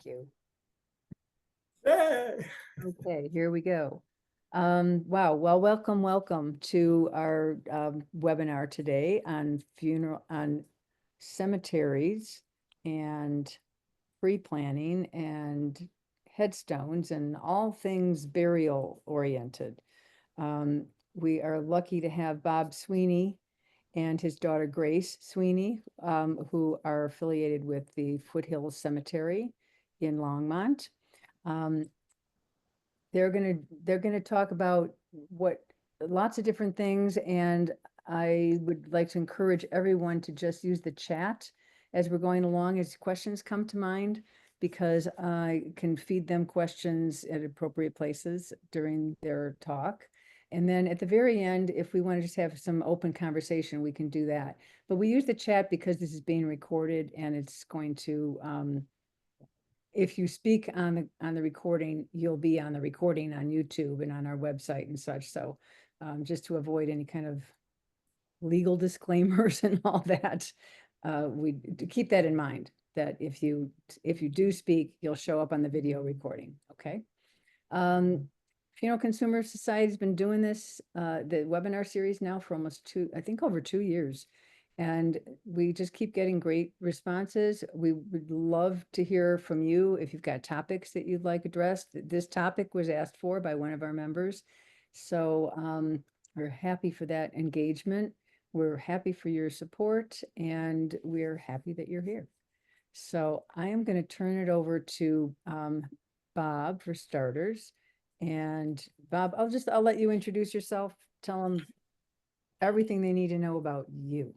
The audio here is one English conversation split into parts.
you. Hey. Okay, here we go. Wow. Well, welcome to our webinar today on cemeteries and pre-planning and headstones and all things burial oriented. We are lucky to have Bob Sweeney and his daughter Grace Sweeney, who are affiliated with the Foothills Cemetery in Longmont. They're gonna talk about lots of different things, and I would like to encourage everyone to just use the chat as we're going along, as questions come to mind, because I can feed them questions at appropriate places during their talk. And then at the very end, if we want to just have some open conversation, we can do that. But we use the chat because this is being recorded, and it's going to if you speak on the recording, you'll be on the recording on YouTube and on our website and such. So just to avoid any kind of legal disclaimers and all that, we to keep that in mind, that if you do speak, you'll show up on the video recording. Okay. Funeral Consumer Society has been doing this, the webinar series now for almost over 2 years. And we just keep getting great responses. We would love to hear from you if you've got topics that you'd like addressed. This topic was asked for by one of our members. So we're happy for that engagement. We're happy for your support, and we're happy that you're here. So I am going to turn it over to Bob for starters. And Bob, I'll let you introduce yourself. Tell them everything they need to know about you.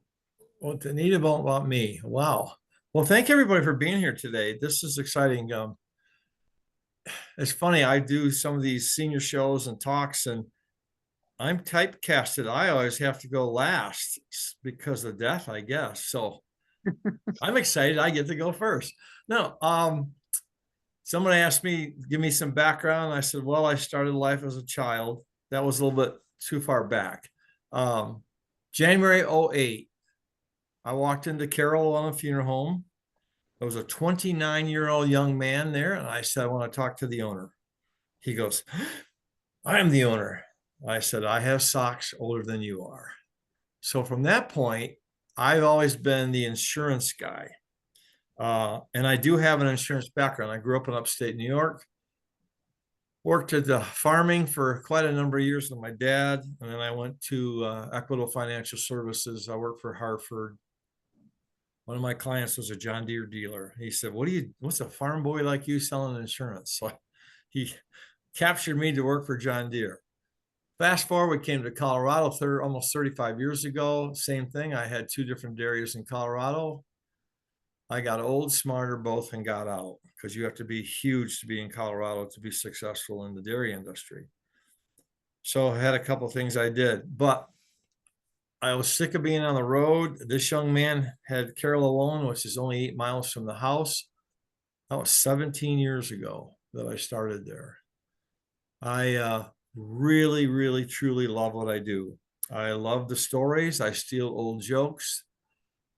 What they need about me. Wow. Well, thank everybody for being here today. This is exciting. It's funny. I do some of these senior shows and talks, and I'm typecasted. I always have to go last because of death, I guess. So I'm excited. I get to go first. No, someone asked me, give me some background. I said, well, I started life as a child. That was a little bit too far back. January 08. I walked into Carroll on a funeral home. There was a 29-year-old young man there, and I said, I want to talk to the owner. He goes, I'm the owner. I said, I have socks older than you are. So from that point, I've always been the insurance guy. And I do have an insurance background. I grew up in upstate New York, worked at the farming for quite a number of years with my dad. And then I went to Equitable Financial Services. I worked for Hartford. One of my clients was a John Deere dealer. He said, what's a farm boy like you selling insurance? So he captured me to work for John Deere. Fast forward, we came to Colorado almost 35 years ago. Same thing. I had 2 different dairies in Colorado. I got old, smarter, both, and got out, because you have to be huge to be in Colorado to be successful in the dairy industry. So I had a couple of things I did, but I was sick of being on the road. This young man had Carroll alone, which is only 8 miles from the house. That was 17 years ago that I started there. I really, really, truly love what I do. I love the stories. I steal old jokes.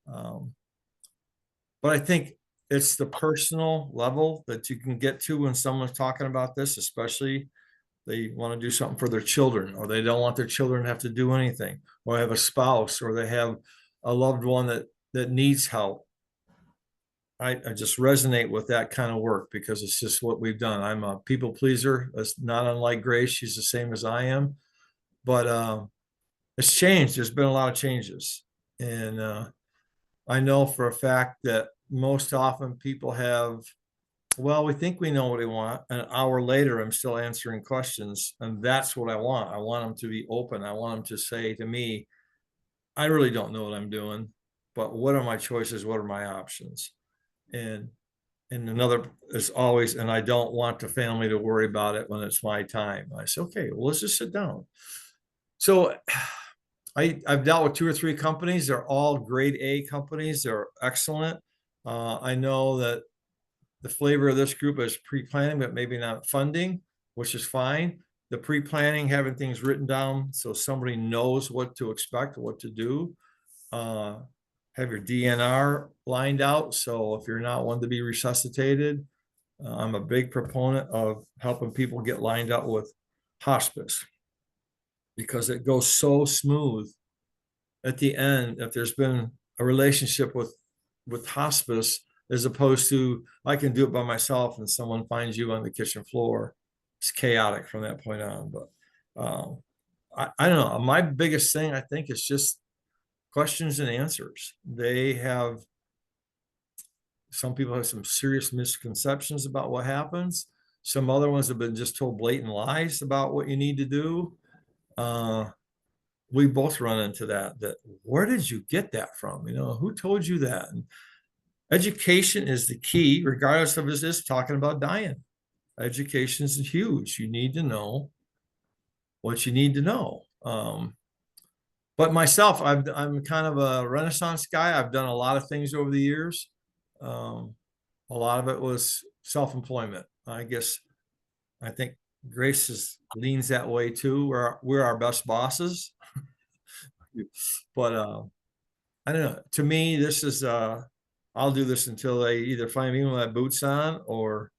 But I think it's the personal level that you can get to when someone's talking about this, especially they want to do something for their children, or they don't want their children to have to do anything, or have a spouse, or they have a loved one that needs help. I just resonate with that kind of work because it's just what we've done. I'm a people pleaser. That's not unlike Grace. She's the same as I am, but it's changed. There's been a lot of changes. And I know for a fact that most often people have, well, we think we know what they want. An hour later, I'm still answering questions. And that's what I want. I want them to be open. I want them to say to me, I really don't know what I'm doing, but what are my choices? What are my options? And another is always, and I don't want the family to worry about it when it's my time. I say, okay, well, let's just sit down. So I've dealt with 2 or 3 companies. They're all grade A companies. They're excellent. I know that the flavor of this group is pre-planning, but maybe not funding, which is fine. The pre-planning, having things written down so somebody knows what to expect, what to do. Have your DNR lined out. So if you're not one to be resuscitated, I'm a big proponent of helping people get lined up with hospice because it goes so smooth at the end if there's been a relationship with hospice, as opposed to I can do it by myself and someone finds you on the kitchen floor. It's chaotic from that point on. But I don't know. My biggest thing I think is just questions and answers. Some people have some serious misconceptions about what happens. Some other ones have been just told blatant lies about what you need to do. We both run into that where did you get that from? Who told you that? And education is the key, regardless of this talking about dying. Education is huge. You need to know what you need to know. But myself, I'm kind of a Renaissance guy. I've done a lot of things over the years. A lot of it was self-employment. I think leans that way too. We're our best bosses. But I don't know. To me, this is I'll do this until they either find me with my boots on or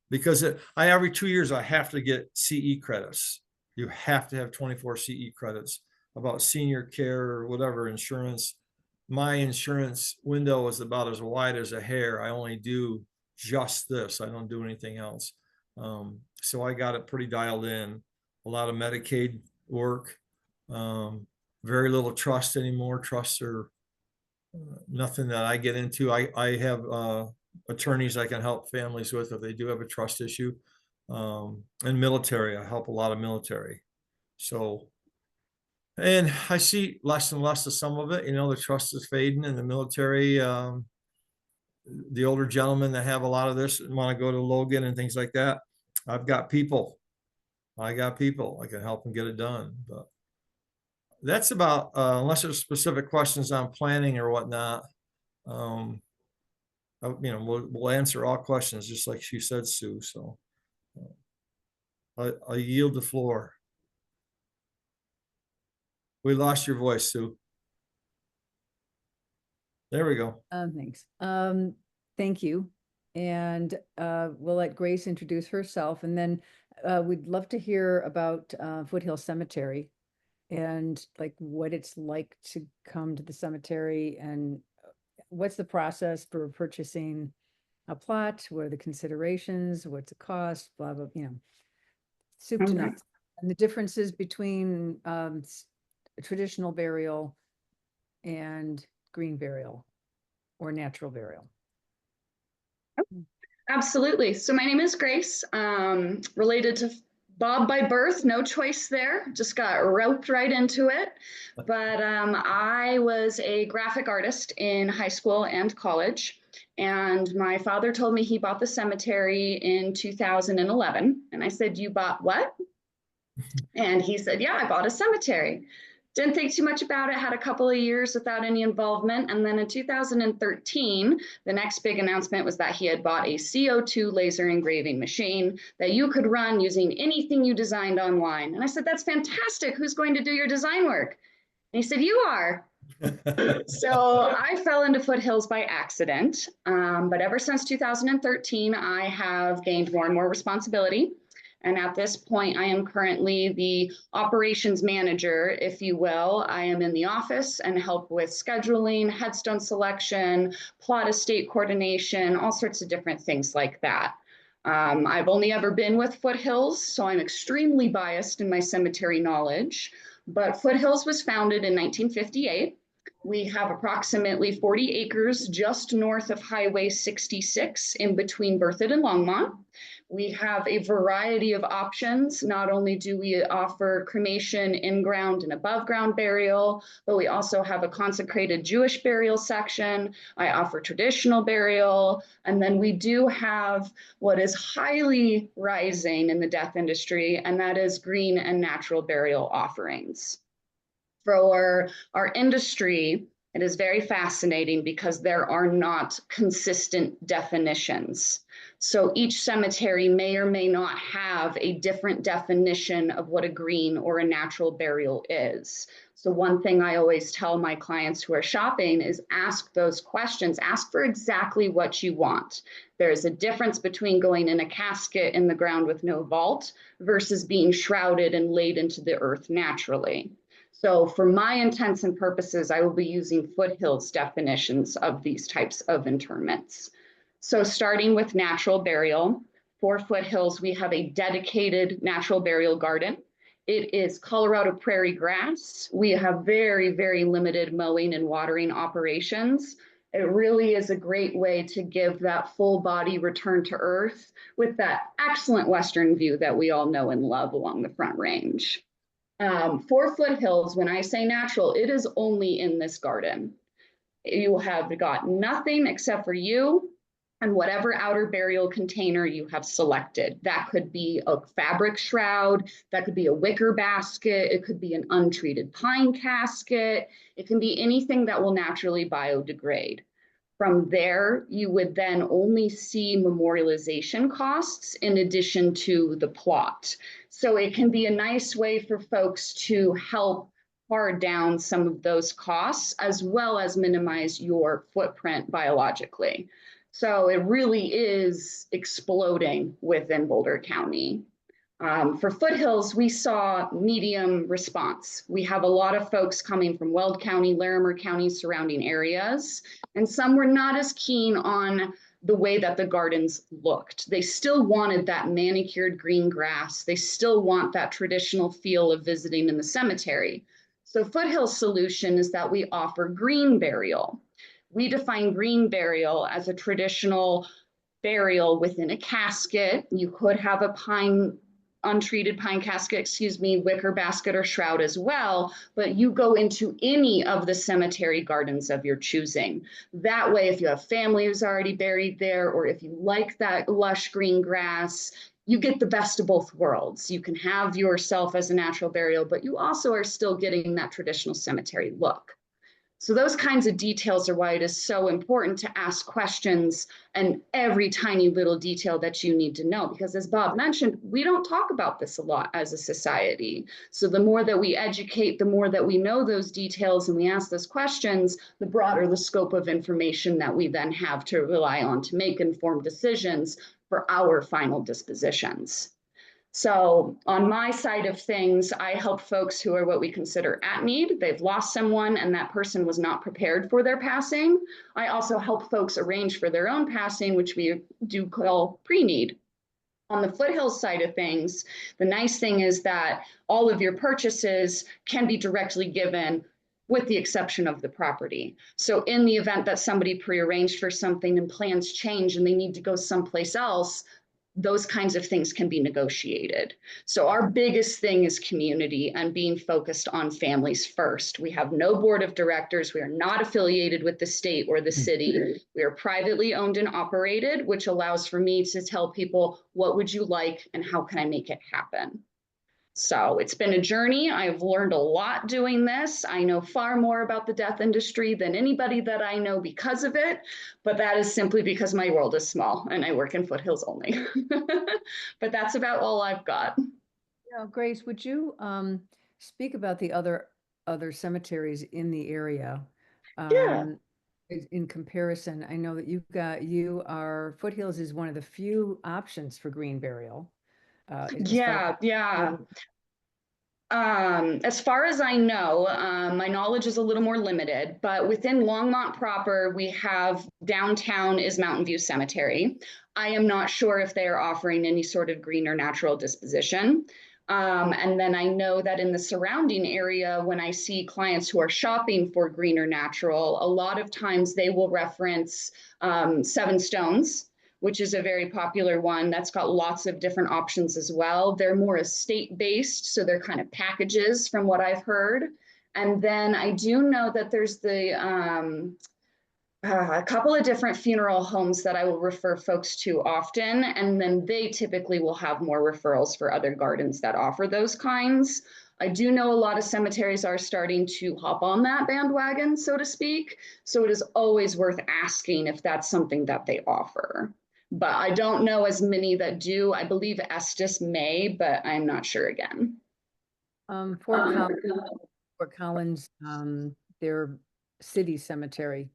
because every 2 years I have to get CE credits. You have to have 24 CE credits about senior care or whatever insurance. My insurance window is about as wide as a hair. I only do just this. I don't do anything else. So I got it pretty dialed in. A lot of Medicaid work. Very little trust anymore. Trusts are nothing that I get into. I have attorneys I can help families with if they do have a trust issue. And military, I help a lot of military. So, and I see less and less of some of it. The trust is fading in the military. The older gentlemen that have a lot of this and want to go to Logan and things like that. I've got people. I can help them get it done. But that's about, unless there's specific questions on planning or whatnot. We'll answer all questions just like she said, Sue. So I yield the floor. We lost your voice, Sue. There we go. Thanks. Thank you. And we'll let Grace introduce herself, and then we'd love to hear about Foothill Cemetery and like what it's like to come to the cemetery, and what's the process for purchasing a plot, what are the considerations, what's the cost, blah, blah, soup to Okay. nuts. And the differences between traditional burial and green burial or natural burial. Absolutely. So my name is Grace, related to Bob by birth, no choice there, just got roped right into it. But I was a graphic artist in high school and college. And my father told me he bought the cemetery in 2011. And I said, "You bought what?" And he said, "Yeah, I bought a cemetery." Didn't think too much about it, had a couple of years without any involvement. And then in 2013, the next big announcement was that he had bought a CO2 laser engraving machine that you could run using anything you designed online. And I said, "That's fantastic. Who's going to do your design work?" And he said, "You are." So I fell into Foothills by accident. But ever since 2013, I have gained more and more responsibility. And at this point, I am currently the operations manager, if you will. I am in the office and help with scheduling, headstone selection, plot estate coordination, all sorts of different things like that. I've only ever been with Foothills, so I'm extremely biased in my cemetery knowledge. But Foothills was founded in 1958. We have approximately 40 acres just north of Highway 66 in between Berthoud and Longmont. We have a variety of options. Not only do we offer cremation, in-ground and above-ground burial, but we also have a consecrated Jewish burial section. I offer traditional burial. And then we do have what is highly rising in the death industry, and that is green and natural burial offerings. For our industry, It is very fascinating because there are not consistent definitions. So each cemetery may or may not have a different definition of what a green or a natural burial is. So one thing I always tell my clients who are shopping is ask those questions, ask for exactly what you want. There's a difference between going in a casket in the ground with no vault versus being shrouded and laid into the earth naturally. So for my intents and purposes, I will be using Foothills definitions of these types of interments. So starting with natural burial, for Foothills, we have a dedicated natural burial garden. It is Colorado prairie grass. We have very, very limited mowing and watering operations. It really is a great way to give that full body return to earth with that excellent western view that we all know and love along the Front Range. For Foothills, when I say natural, it is only in this garden. You have got nothing except for you and whatever outer burial container you have selected. That could be a fabric shroud, that could be a wicker basket, it could be an untreated pine casket, it can be anything that will naturally biodegrade. From there, you would then only see memorialization costs in addition to the plot. So it can be a nice way for folks to help par down some of those costs as well as minimize your footprint biologically. So it really is exploding within Boulder County. For Foothills, we saw medium response. We have a lot of folks coming from Weld County, Larimer County, surrounding areas, and some were not as keen on the way that the gardens looked. They still wanted that manicured green grass. They still want that traditional feel of visiting in the cemetery. So Foothills' solution is that we offer green burial. We define green burial as a traditional burial within a casket. You could have a untreated pine casket, wicker basket or shroud as well, but you go into any of the cemetery gardens of your choosing. That way, if you have family who's already buried there, or if you like that lush green grass, you get the best of both worlds. You can have yourself as a natural burial, but you also are still getting that traditional cemetery look. So those kinds of details are why it is so important to ask questions and every tiny little detail that you need to know. Because as Bob mentioned, we don't talk about this a lot as a society. So the more that we educate, the more that we know those details and we ask those questions, the broader the scope of information that we then have to rely on to make informed decisions for our final dispositions. So on my side of things, I help folks who are what we consider at need. They've lost someone and that person was not prepared for their passing. I also help folks arrange for their own passing, which we do call pre-need. On the Foothills side of things, the nice thing is that all of your purchases can be directly given with the exception of the property. So in the event that somebody prearranged for something and plans change and they need to go someplace else, those kinds of things can be negotiated. So our biggest thing is community and being focused on families first. We have no board of directors. We are not affiliated with the state or the city. We are privately owned and operated, which allows for me to tell people, what would you like and how can I make it happen? So it's been a journey. I've learned a lot doing this. I know far more about the death industry than anybody that I know because of it, but that is simply because my world is small and I work in Foothills only. But that's about all I've got. Now, Grace, would you speak about the other cemeteries in the area? Yeah. In comparison, I know that Foothills is one of the few options for green burial. Yeah. As far as I know, my knowledge is a little more limited, but within Longmont proper, we have downtown is Mountain View Cemetery. I am not sure if they are offering any sort of green or natural disposition. And then I know that in the surrounding area, when I see clients who are shopping for green or natural, a lot of times they will reference Seven Stones, which is a very popular one that's got lots of different options as well. They're more estate-based, so they're kind of packages from what I've heard. And then I do know that there's the A couple of different funeral homes that I will refer folks to often, and then they typically will have more referrals for other gardens that offer those kinds. I do know a lot of cemeteries are starting to hop on that bandwagon, so to speak. So it is always worth asking if that's something that they offer. But I don't know as many that do. I believe Estes may, but I'm not sure again. Fort Collins, Fort Collins, their city cemetery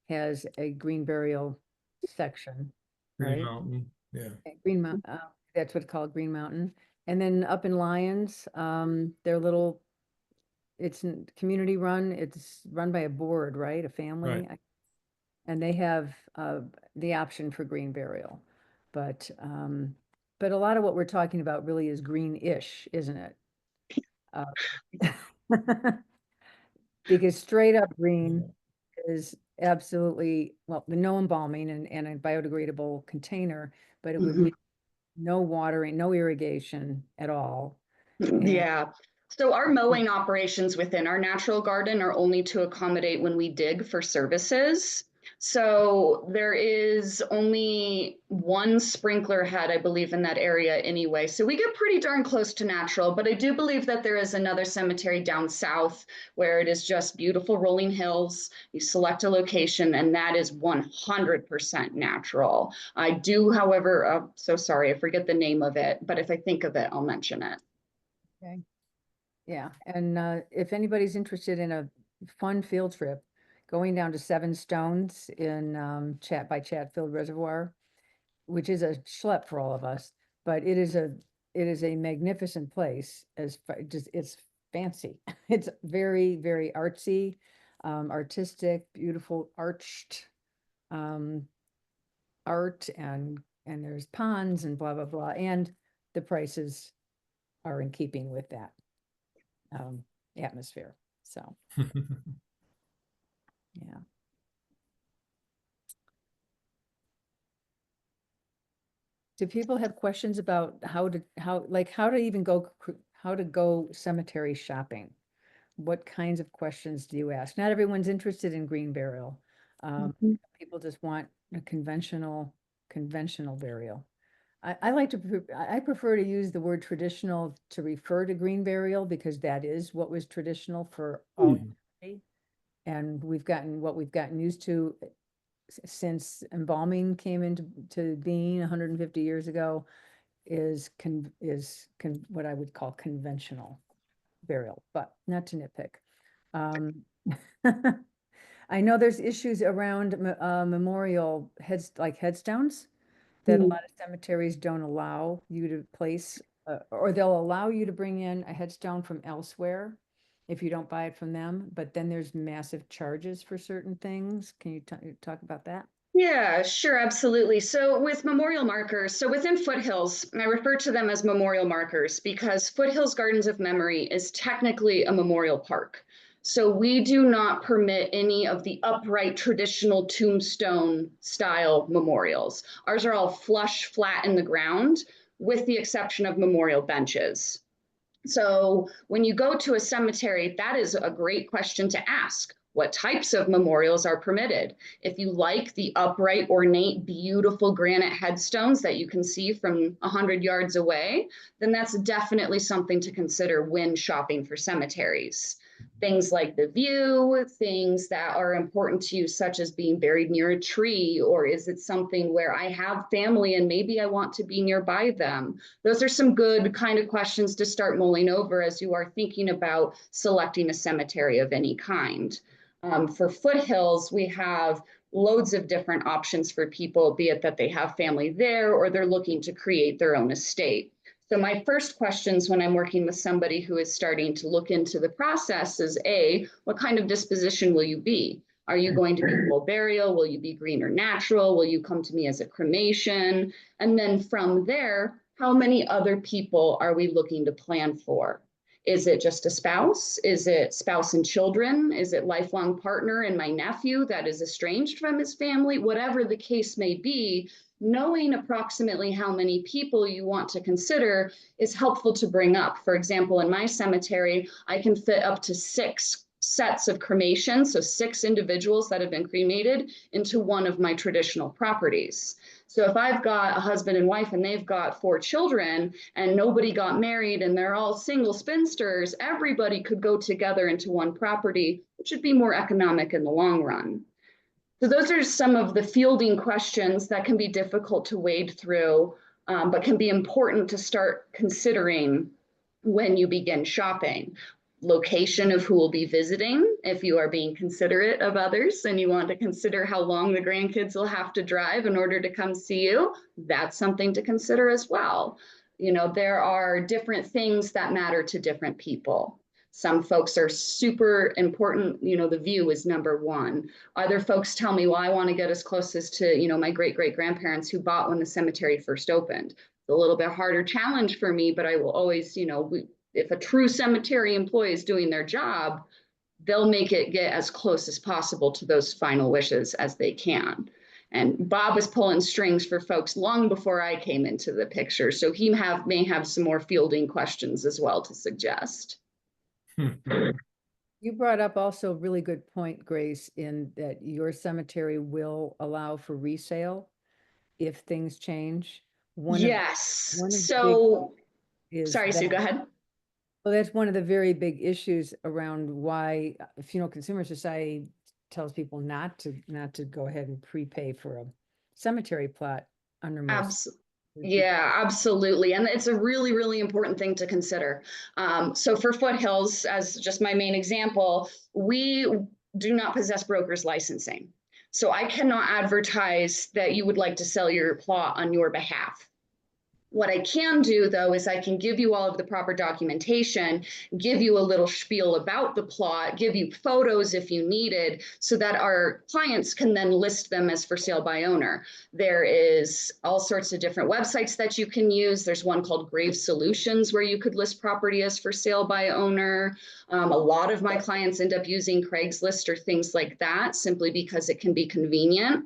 has a green burial section, Green right? Mountain, yeah. Green Mountain, that's what's called Green Mountain. And then up in Lyons, their little, it's community run, it's run by a board, right? A family. Right. And they have the option for green burial. But a lot of what we're talking about really is green-ish, isn't it? Uh, because straight up green is absolutely, well, the no embalming and a biodegradable container, but it would Mhm. be no watering, no irrigation at all. And Yeah. So our mowing operations within our natural garden are only to accommodate when we dig for services. So there is only one sprinkler head, I believe, in that area anyway. So we get pretty darn close to natural, but I do believe that there is another cemetery down south where it is just beautiful rolling hills. You select a location and that is 100% natural. I do, however, so sorry, I forget the name of it, but if I think of it, I'll mention it. okay. Yeah, and if anybody's interested in a fun field trip, going down to Seven Stones in Chatfield Reservoir, which is a schlep for all of us, but it is a magnificent place. Just it's fancy. It's very, very artsy, artistic, beautiful arched um, art, and there's ponds and blah blah blah, and the prices are in keeping with that um, atmosphere. So, yeah. Do people have questions about how to even how to go cemetery shopping? What kinds of questions do you ask? Not everyone's interested in green burial. Mhm. People just want a conventional burial. I prefer to use the word traditional to refer to green burial because that is what was traditional for all Mhm. humanity. And we've gotten used to since embalming came into being 150 years ago what I would call conventional burial, but not to nitpick. Um, I know there's issues around memorial headstones that a Mm. lot of cemeteries don't allow you to place, or they'll allow you to bring in a headstone from elsewhere if you don't buy it from them, but then there's massive charges for certain things. Can you talk about that? Yeah, sure, absolutely. So with memorial markers, so within Foothills, and I refer to them as memorial markers because Foothills Gardens of Memory is technically a memorial park. So we do not permit any of the upright traditional tombstone style memorials. Ours are all flush, flat in the ground, with the exception of memorial benches. So when you go to a cemetery, that is a great question to ask. What types of memorials are permitted? If you like the upright, ornate, beautiful granite headstones that you can see from 100 yards away, then that's definitely something to consider when shopping for cemeteries. Things like the view, things that are important to you, such as being buried near a tree, or is it something where I have family and maybe I want to be nearby them? Those are some good kind of questions to start mulling over as you are thinking about selecting a cemetery of any kind. For Foothills, we have loads of different options for people, be it that they have family there or they're looking to create their own estate. So my first questions when I'm working with somebody who is starting to look into the process is A, what kind of disposition will you be? Are you going to be full burial? Will you be green or natural? Will you come to me as a cremation? And then from there, how many other people are we looking to plan for? Is it just a spouse? Is it spouse and children? Is it lifelong partner and my nephew that is estranged from his family? Whatever the case may be, knowing approximately how many people you want to consider is helpful to bring up. For example, in my cemetery, I can fit up to 6 sets of cremation, so 6 individuals that have been cremated, into one of my traditional properties. So if I've got a husband and wife and they've got 4 children and nobody got married and they're all single spinsters, everybody could go together into one property, which would be more economic in the long run. So those are some of the fielding questions that can be difficult to wade through, but can be important to start considering when you begin shopping. Location of who will be visiting, if you are being considerate of others and you want to consider how long the grandkids will have to drive in order to come see you, that's something to consider as well. You know, there are different things that matter to different people. Some folks are super important, you know, the view is number one. Other folks tell me, well, I want to get as close as to, you know, my great-great-grandparents who bought when the cemetery first opened. It's a little bit harder challenge for me, but I will always, you know, if a true cemetery employee is doing their job, they'll make it get as close as possible to those final wishes as they can. And Bob was pulling strings for folks long before I came into the picture. So he may have some more fielding questions as well to suggest. You brought up also a really good point, Grace, in that your cemetery will allow for resale if things change. Yes. One of the So, big is sorry, Sue, that, go ahead. well, that's one of the very big issues around why Funeral Consumer Society tells people not to go ahead and prepay for a cemetery plot under most. Absolutely. Yeah, absolutely. And it's a really, really important thing to consider. So for Foothills, as just my main example, we do not possess broker's licensing. So I cannot advertise that you would like to sell your plot on your behalf. What I can do, though, is I can give you all of the proper documentation, give you a little spiel about the plot, give you photos if you needed, so that our clients can then list them as for sale by owner. There is all sorts of different websites that you can use. There's one called Grave Solutions where you could list property as for sale by owner. A lot of my clients end up using Craigslist or things like that simply because it can be convenient.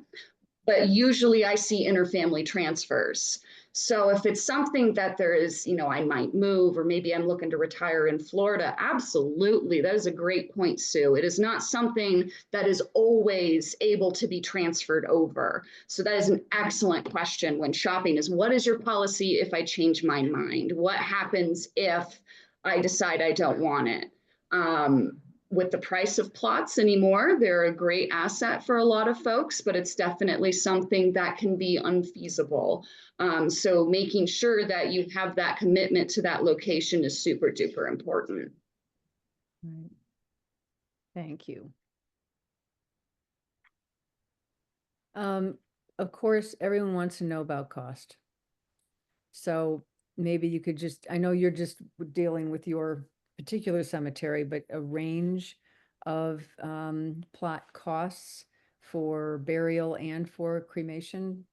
But usually I see interfamily transfers. So if it's something that there is, you know, I might move, or maybe I'm looking to retire in Florida, absolutely. That is a great point, Sue. It is not something that is always able to be transferred over. So that is an excellent question when shopping is, what is your policy if I change my mind? What happens if I decide I don't want it? With the price of plots anymore, they're a great asset for a lot of folks, but it's definitely something that can be unfeasible. So making sure that you have that commitment to that location is super duper important. Right. Thank you. Of course, everyone wants to know about cost. So maybe you could just, I know you're just dealing with your particular cemetery, but a range of plot costs for burial and for cremation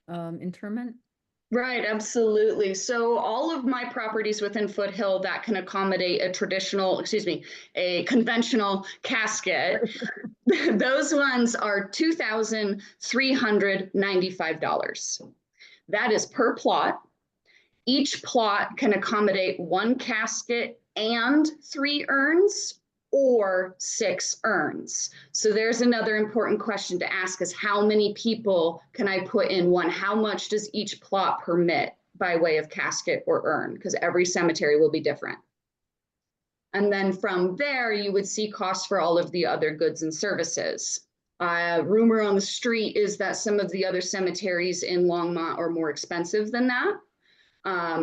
interment? Right, absolutely. So all of my properties within Foothill that can accommodate a a conventional casket, those ones are $2,395. That is per plot. Each plot can accommodate 1 casket and 3 urns or 6 urns. So there's another important question to ask is how many people can I put in one? How much does each plot permit by way of casket or urn? Because every cemetery will be different. And then from there, you would see costs for all of the other goods and services. Rumor on the street is that some of the other cemeteries in Longmont are more expensive than that.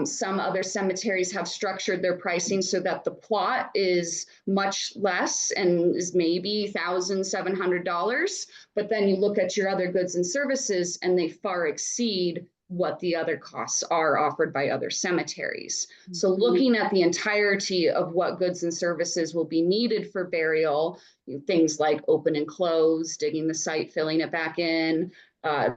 Some other cemeteries have structured their pricing so that the plot is much less and is maybe $1,700. But then you look at your other goods and services and they far exceed what the other costs are offered by other cemeteries. So looking at the entirety of what goods and services will be needed for burial, things like open and close, digging the site, filling it back in,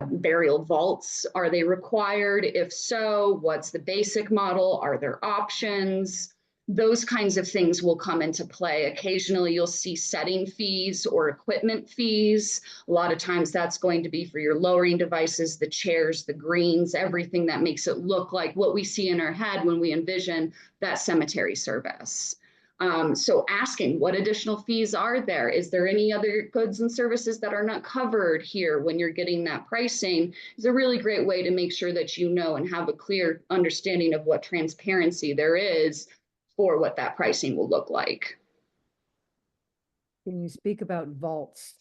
burial vaults, are they required? If so, what's the basic model? Are there options? Those kinds of things will come into play. Occasionally you'll see setting fees or equipment fees. A lot of times that's going to be for your lowering devices, the chairs, the greens, everything that makes it look like what we see in our head when we envision that cemetery service. So asking what additional fees are there? Is there any other goods and services that are not covered here when you're getting that pricing is a really great way to make sure that you know and have a clear understanding of what transparency there is for what that pricing will look like. Can you speak about vaults?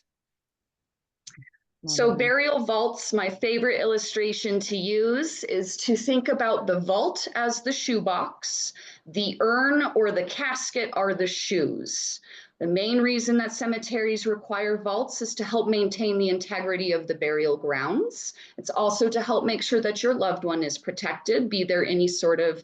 So burial vaults, my favorite illustration to use is to think about the vault as the shoebox, the urn or the casket are the shoes. The main reason that cemeteries require vaults is to help maintain the integrity of the burial grounds. It's also to help make sure that your loved one is protected, be there any sort of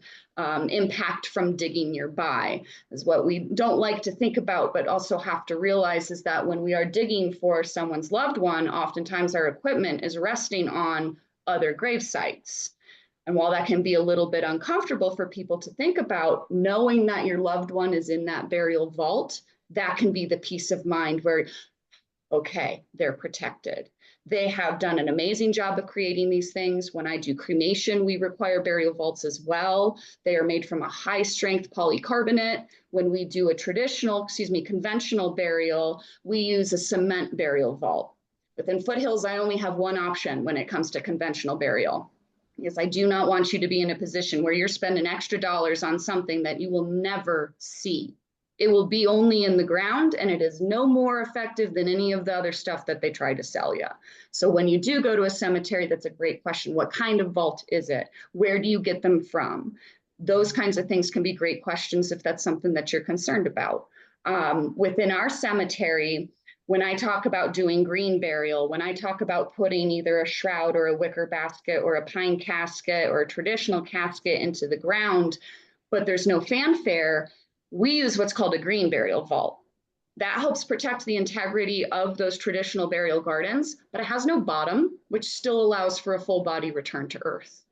impact from digging nearby. Is what we don't like to think about, but also have to realize is that when we are digging for someone's loved one, oftentimes our equipment is resting on other grave sites. And while that can be a little bit uncomfortable for people to think about, knowing that your loved one is in that burial vault, that can be the peace of mind where, okay, they're protected. They have done an amazing job of creating these things. When I do cremation, we require burial vaults as well. They are made from a high strength polycarbonate. When we do a conventional burial, we use a cement burial vault. Within Foothills, I only have one option when it comes to conventional burial. Because I do not want you to be in a position where you're spending extra dollars on something that you will never see. It will be only in the ground, and it is no more effective than any of the other stuff that they try to sell you. So when you do go to a cemetery, that's a great question. What kind of vault is it? Where do you get them from? Those kinds of things can be great questions if that's something that you're concerned about. Within our cemetery, when I talk about doing green burial, when I talk about putting either a shroud or a wicker basket or a pine casket or a traditional casket into the ground, but there's no fanfare, we use what's called a green burial vault. That helps protect the integrity of those traditional burial gardens, but it has no bottom, which still allows for a full body return to earth.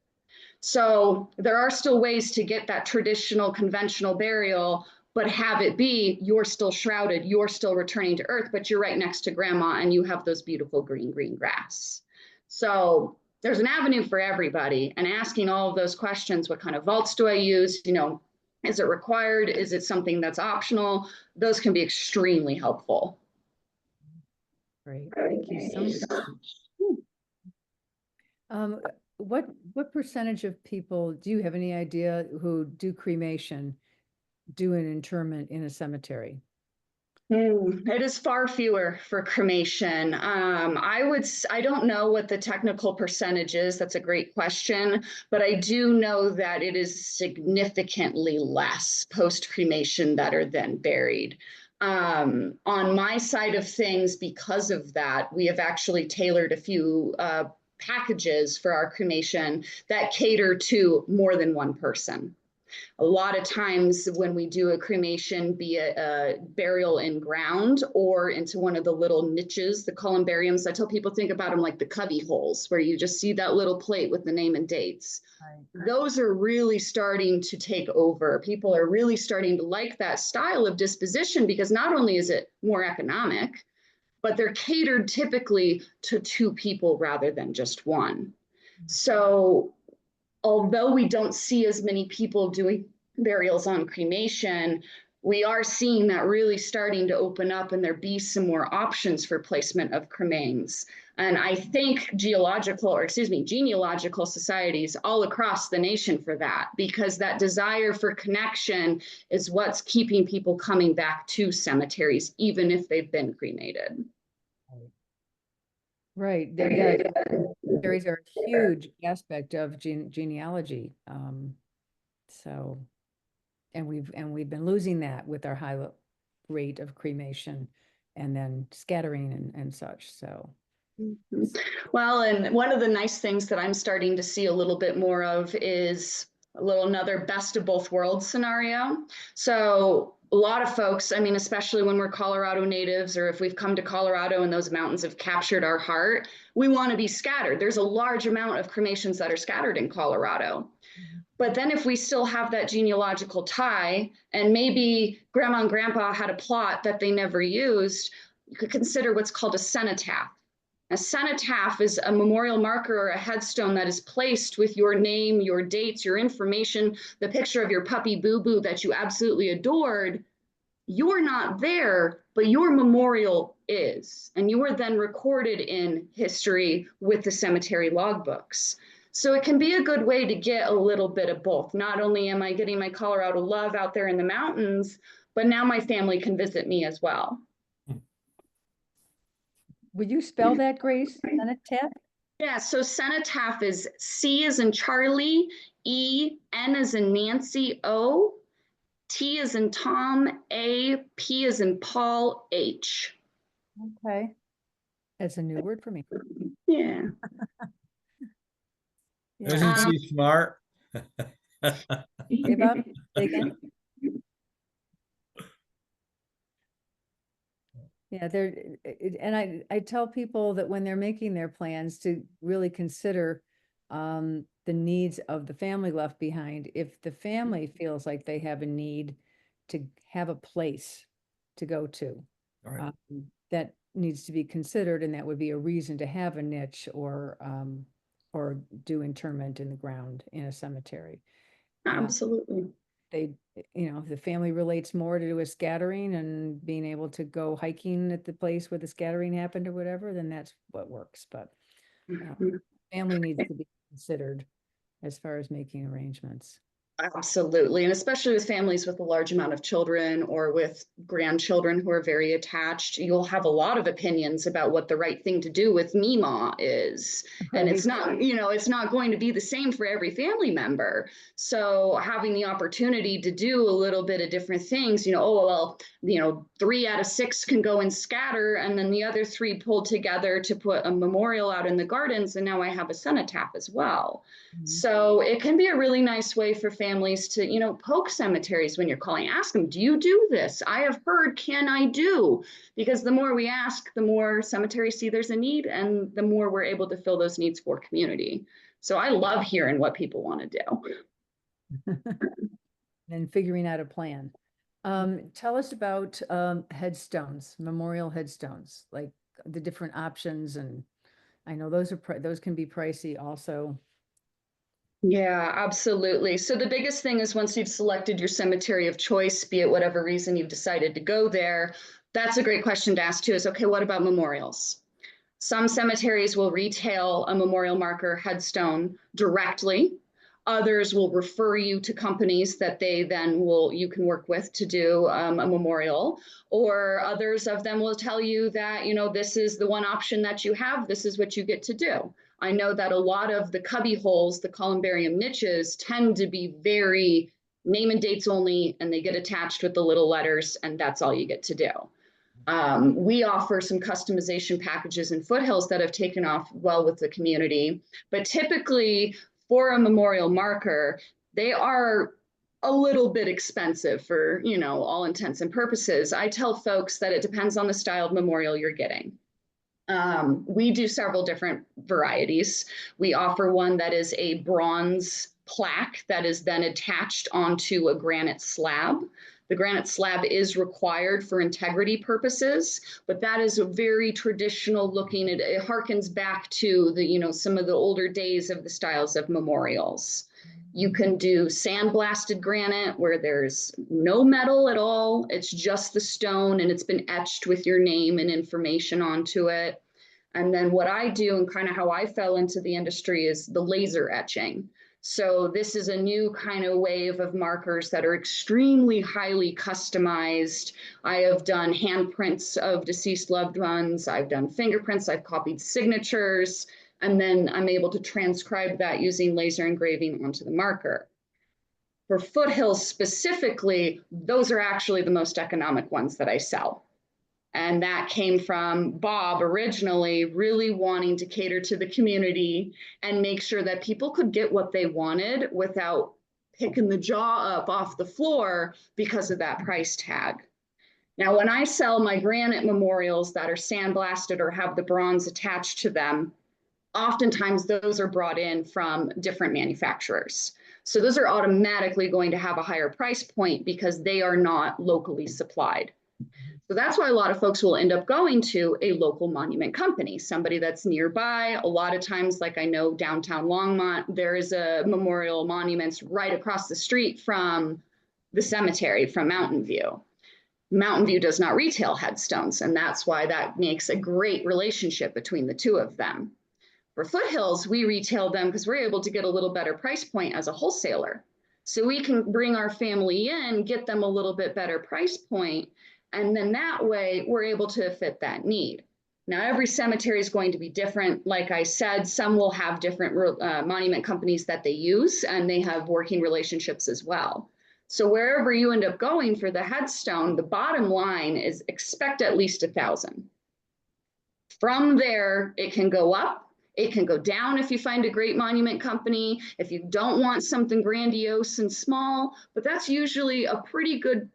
So there are still ways to get that traditional conventional burial, but have it be you're still shrouded, you're still returning to earth, but you're right next to grandma and you have those beautiful green grass. So there's an avenue for everybody, and asking all of those questions, what kind of vaults do I use? Is it required? Is it something that's optional? Those can be extremely helpful. Great, thank you so much. What percentage of people, do you have any idea, who do cremation, do an interment in a cemetery? It is far fewer for cremation. I don't know what the technical percentage is. That's a great question, but I do know that it is significantly less post-cremation that are then buried. On my side of things, because of that, we have actually tailored a few packages for our cremation that cater to more than one person. A lot of times when we do a cremation, be it a burial in ground or into one of the little niches, the columbariums, I tell people think about them like the cubby holes where you just see that little plate with the name and dates. Right. Those are really starting to take over. People are really starting to like that style of disposition because not only is it more economic, but they're catered typically to two people rather than just one. So although we don't see as many people doing burials on cremation, we are seeing that really starting to open up and there be some more options for placement of cremains. And I thank genealogical societies all across the nation for that, because that desire for connection is what's keeping people coming back to cemeteries, even if they've been cremated. Right. Yeah, cemeteries are a huge aspect of genealogy. So, and we've been losing that with our high rate of cremation and then scattering and such. So. Well, and one of the nice things that I'm starting to see a little bit more of is another best of both worlds scenario. So a lot of folks, I mean, especially when we're Colorado natives, or if we've come to Colorado and those mountains have captured our heart, we want to be scattered. There's a large amount of cremations that are scattered in Colorado. But then if we still have that genealogical tie, and maybe grandma and grandpa had a plot that they never used, you could consider what's called a cenotaph. A cenotaph is a memorial marker or a headstone that is placed with your name, your dates, your information, the picture of your puppy Boo Boo that you absolutely adored, you're not there, but your memorial is. And you are then recorded in history with the cemetery logbooks. So it can be a good way to get a little bit of both. Not only am I getting my Colorado love out there in the mountains, but now my family can visit me as well. Would you spell that, Grace? Cenotaph? Yeah, so cenotaph is C as in Charlie, E, N as in Nancy, O, T as in Tom, A, P as in Paul, H. Okay. That's a new word for me. Yeah. Yeah, Isn't thank she smart? you, Bob. Say again. Yeah, and I tell people that when they're making their plans to really consider the needs of the family left behind. If the family feels like they have a need to have a place to go to, All right. that needs to be considered, and that would be a reason to have a niche or do interment in the ground in a cemetery. Absolutely. They, if the family relates more to a scattering and being able to go hiking at the place where the scattering happened or whatever, then that's what works. But family needs to be considered as far as making arrangements. Absolutely. And especially with families with a large amount of children or with grandchildren who are very attached, you'll have a lot of opinions about what the right thing to do with Mima is. And it's Right. not, it's not going to be the same for every family member. So having the opportunity to do a little bit of different things, oh, well, 3 out of 6 can go and scatter, and then the other 3 pulled together to put a memorial out in the gardens. And now I have a cenotaph as well. So it can be a really nice way for families to, poke cemeteries when you're calling. Ask them, do you do this? I have heard, can I do? Because the more we ask, the more cemeteries see there's a need, and the more we're able to fill those needs for community. So I love hearing what people want to do. And figuring out a plan. Tell us about headstones, memorial headstones, like the different options. And I know those can be pricey also. Yeah, absolutely. So the biggest thing is once you've selected your cemetery of choice, be it whatever reason you've decided to go there, that's a great question to ask too, is okay, what about memorials? Some cemeteries will retail a memorial marker headstone directly. Others will refer you to companies that you can work with to do a memorial, or others of them will tell you that, this is the one option that you have, this is what you get to do. I know that a lot of the cubby holes, the columbarium niches, tend to be very name and dates only, and they get attached with the little letters, and that's all you get to do. We offer some customization packages in foothills that have taken off well with the community, but typically for a memorial marker, they are a little bit expensive for, all intents and purposes. I tell folks that it depends on the style of memorial you're getting. We do several different varieties. We offer one that is a bronze plaque that is then attached onto a granite slab. The granite slab is required for integrity purposes, but that is a very traditional looking. It harkens back to the, some of the older days of the styles of memorials. You can do sandblasted granite where there's no metal at all. It's just the stone and it's been etched with your name and information onto it. And then what I do and kind of how I fell into the industry is the laser etching. So this is a new kind of wave of markers that are extremely highly customized. I have done handprints of deceased loved ones. I've done fingerprints. I've copied signatures. And then I'm able to transcribe that using laser engraving onto the marker. For foothills specifically, those are actually the most economic ones that I sell. And that came from Bob originally really wanting to cater to the community and make sure that people could get what they wanted without picking the jaw up off the floor because of that price tag. Now, when I sell my granite memorials that are sandblasted or have the bronze attached to them, oftentimes those are brought in from different manufacturers. So those are automatically going to have a higher price point because they are not locally supplied. So that's why a lot of folks will end up going to a local monument company, somebody that's nearby. A lot of times, like I know downtown Longmont, there is a memorial monuments right across the street from the cemetery, from Mountain View. Mountain View does not retail headstones, and that's why that makes a great relationship between the two of them. For Foothills, we retail them because we're able to get a little better price point as a wholesaler. So we can bring our family in, get them a little bit better price point, and then that way we're able to fit that need. Now, every cemetery is going to be different. Like I said, some will have different monument companies that they use, and they have working relationships as well. So wherever you end up going for the headstone, the bottom line is expect at least 1,000. From there, it can go up, it can go down if you find a great monument company, if you don't want something grandiose and small, but that's usually a pretty good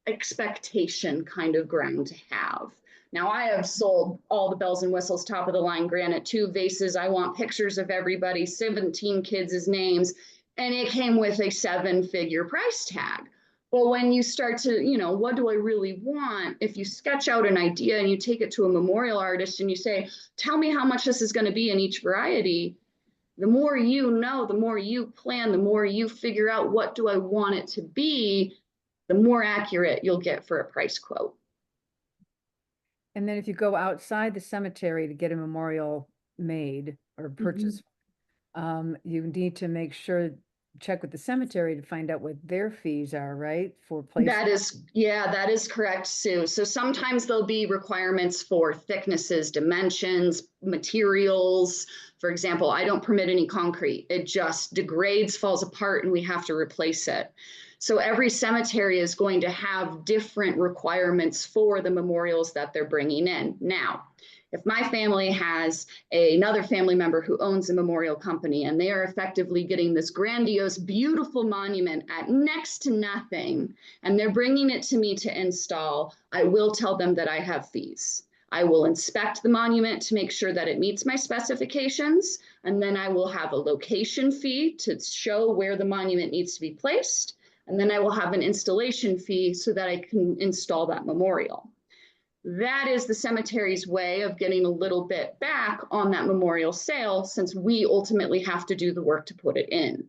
expectation kind of ground to have. Now, I have sold all the bells and whistles, top of the line granite, 2 vases. I want pictures of everybody, 17 kids' names, and it came with a 7-figure price tag. But when you start to, what do I really want? If you sketch out an idea and you take it to a memorial artist and you say, tell me how much this is going to be in each variety, the more you know, the more you plan, the more you figure out what do I want it to be, the more accurate you'll get for a price quote. And then if you go outside the cemetery to get a memorial made or purchased, you need to make sure, check with the cemetery to find out what their fees are, right? For placement. That is correct, Sue. So sometimes there'll be requirements for thicknesses, dimensions, materials. For example, I don't permit any concrete. It just degrades, falls apart, and we have to replace it. So every cemetery is going to have different requirements for the memorials that they're bringing in. Now, if my family has another family member who owns a memorial company and they are effectively getting this grandiose, beautiful monument at next to nothing, and they're bringing it to me to install, I will tell them that I have fees. I will inspect the monument to make sure that it meets my specifications, and then I will have a location fee to show where the monument needs to be placed, and then I will have an installation fee so that I can install that memorial. That is the cemetery's way of getting a little bit back on that memorial sale, since we ultimately have to do the work to put it in.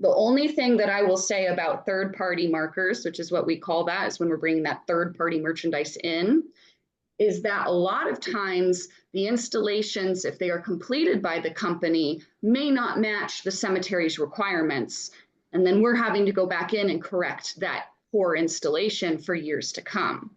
The only thing that I will say about third-party markers, which is what we call that, is when we're bringing that third-party merchandise in, is that a lot of times the installations, if they are completed by the company, may not match the cemetery's requirements. And then we're having to go back in and correct that poor installation for years to come.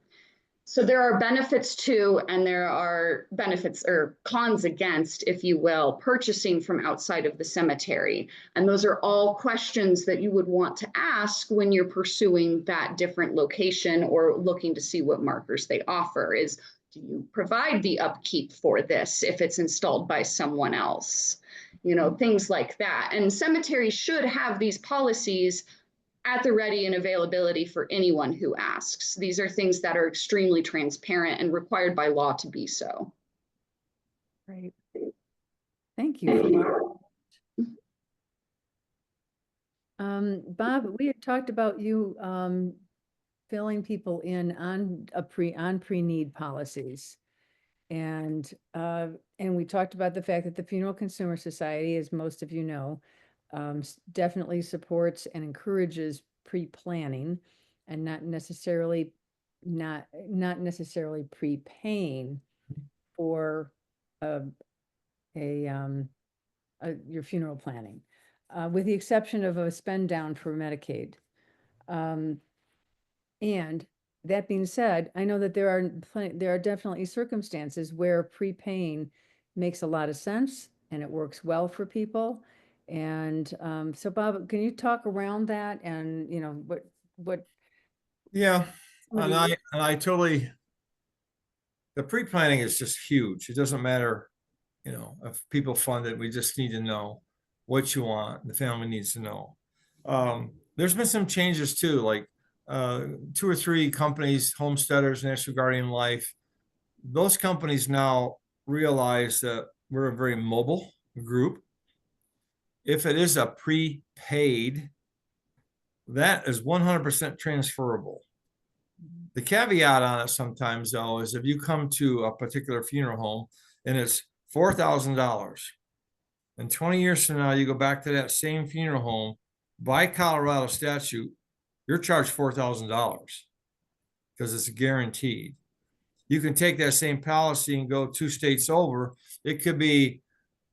So there are benefits to, and there are benefits or cons against, if you will, purchasing from outside of the cemetery. And those are all questions that you would want to ask when you're pursuing that different location or looking to see what markers they offer. Is, do you provide the upkeep for this if it's installed by someone else? Things like that. And cemeteries should have these policies at the ready and availability for anyone who asks. These are things that are extremely transparent and required by law to be so. Right. Thank you. Bob, we had talked about you filling people in on pre-need policies. And we talked about the fact that the Funeral Consumer Society, as most of you know, definitely supports and encourages pre-planning and not necessarily prepaying for your funeral planning, with the exception of a spend down for Medicaid. And that being said, I know that there are definitely circumstances where prepaying makes a lot of sense and it works well for people. And so Bob, can you talk around that and what? Yeah, and I totally, the pre-planning is just huge. It doesn't matter, if people fund it, we just need to know what you want. The family needs to know. There's been some changes too, like 2 or 3 companies, Homesteaders, National Guardian Life, those companies now realize that we're a very mobile group. If it is a prepaid, that is 100% transferable. The caveat on it sometimes, though, is if you come to a particular funeral home and it's $4,000, and 20 years from now, you go back to that same funeral home, by Colorado statute, you're charged $4,000. because it's guaranteed. You can take that same policy and go 2 states over. It could be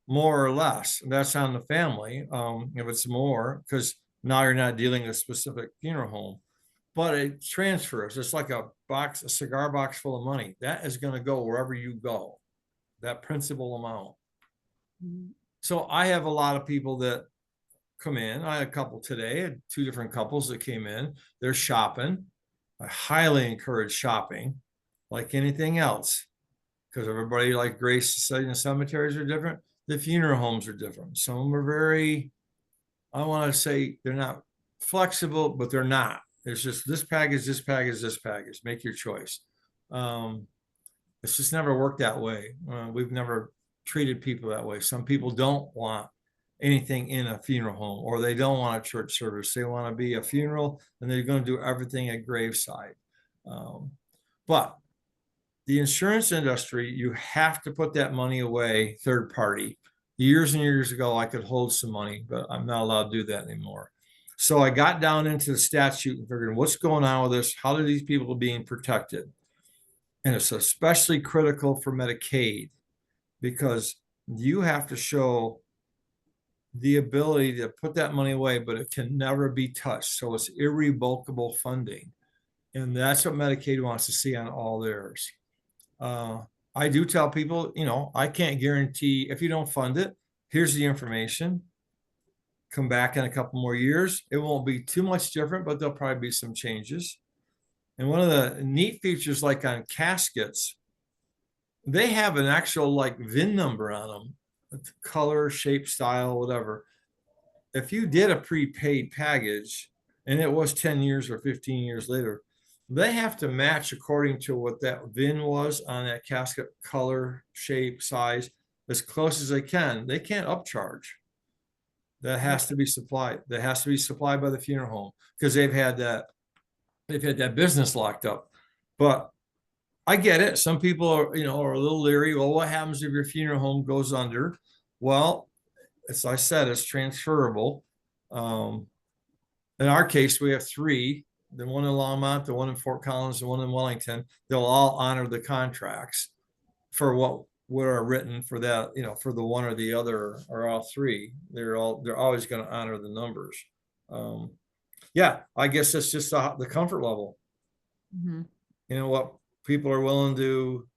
more or less. That's on the family. If it's more, because now you're not dealing with a specific funeral home, but it transfers. It's like a cigar box full of money. That is going to go wherever you go, that principal amount. Mhm. So I have a lot of people that come in. I had a couple today, I had 2 different couples that came in. They're shopping. I highly encourage shopping like anything else, because everybody, like Grace said, the cemeteries are different. The funeral homes are different. Some of them are very, I want to say they're not flexible, but they're not. It's just this package, this package, this package. Make your choice. It's just never worked that way. We've never treated people that way. Some people don't want anything in a funeral home, or they don't want a church service. They want to be a funeral, and they're going to do everything at graveside. But the insurance industry, you have to put that money away third party. Years and years ago, I could hold some money, but I'm not allowed to do that anymore. So I got down into the statute and figured, what's going on with this? How are these people being protected? And it's especially critical for Medicaid, because you have to show the ability to put that money away, but it can never be touched. So it's irrevocable funding. And that's what Medicaid wants to see on all theirs. I do tell people, I can't guarantee if you don't fund it, here's the information. Come back in a couple more years. It won't be too much different, but there'll probably be some changes. And one of the neat features, like on caskets, they have an actual like VIN number on them, color, shape, style, whatever. If you did a prepaid package and it was 10 years or 15 years later, they have to match according to what that VIN was on that casket, color, shape, size, as close as they can. They can't upcharge. That has to be supplied. That has to be supplied by the funeral home, because they've had that business locked up. But I get it. Some people are a little leery. Well, what happens if your funeral home goes under? Well, as I said, it's transferable. In our case, we have 3. The one in Longmont, the one in Fort Collins, the one in Wellington. They'll all honor the contracts for what are written for that, for the one or the other or all 3. They're always going to honor the numbers. Yeah, I guess it's just the comfort level. Mhm. What people are willing to,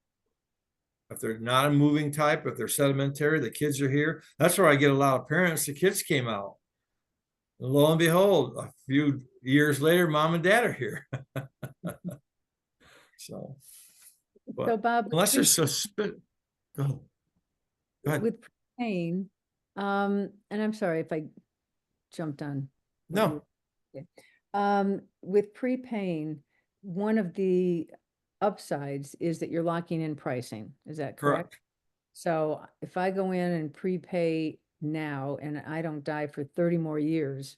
if they're not a moving type, if they're sedimentary, the kids are here. That's where I get a lot of parents. The kids came out. And lo and behold, a few years later, mom and dad are here. So, So Bob, unless there's go ahead. Go ahead. with pain, and I'm sorry if I jumped on. No. With prepaying, one of the upsides is that you're locking in pricing. Is that correct? Correct. So if I go in and prepay now and I don't die for 30 more years,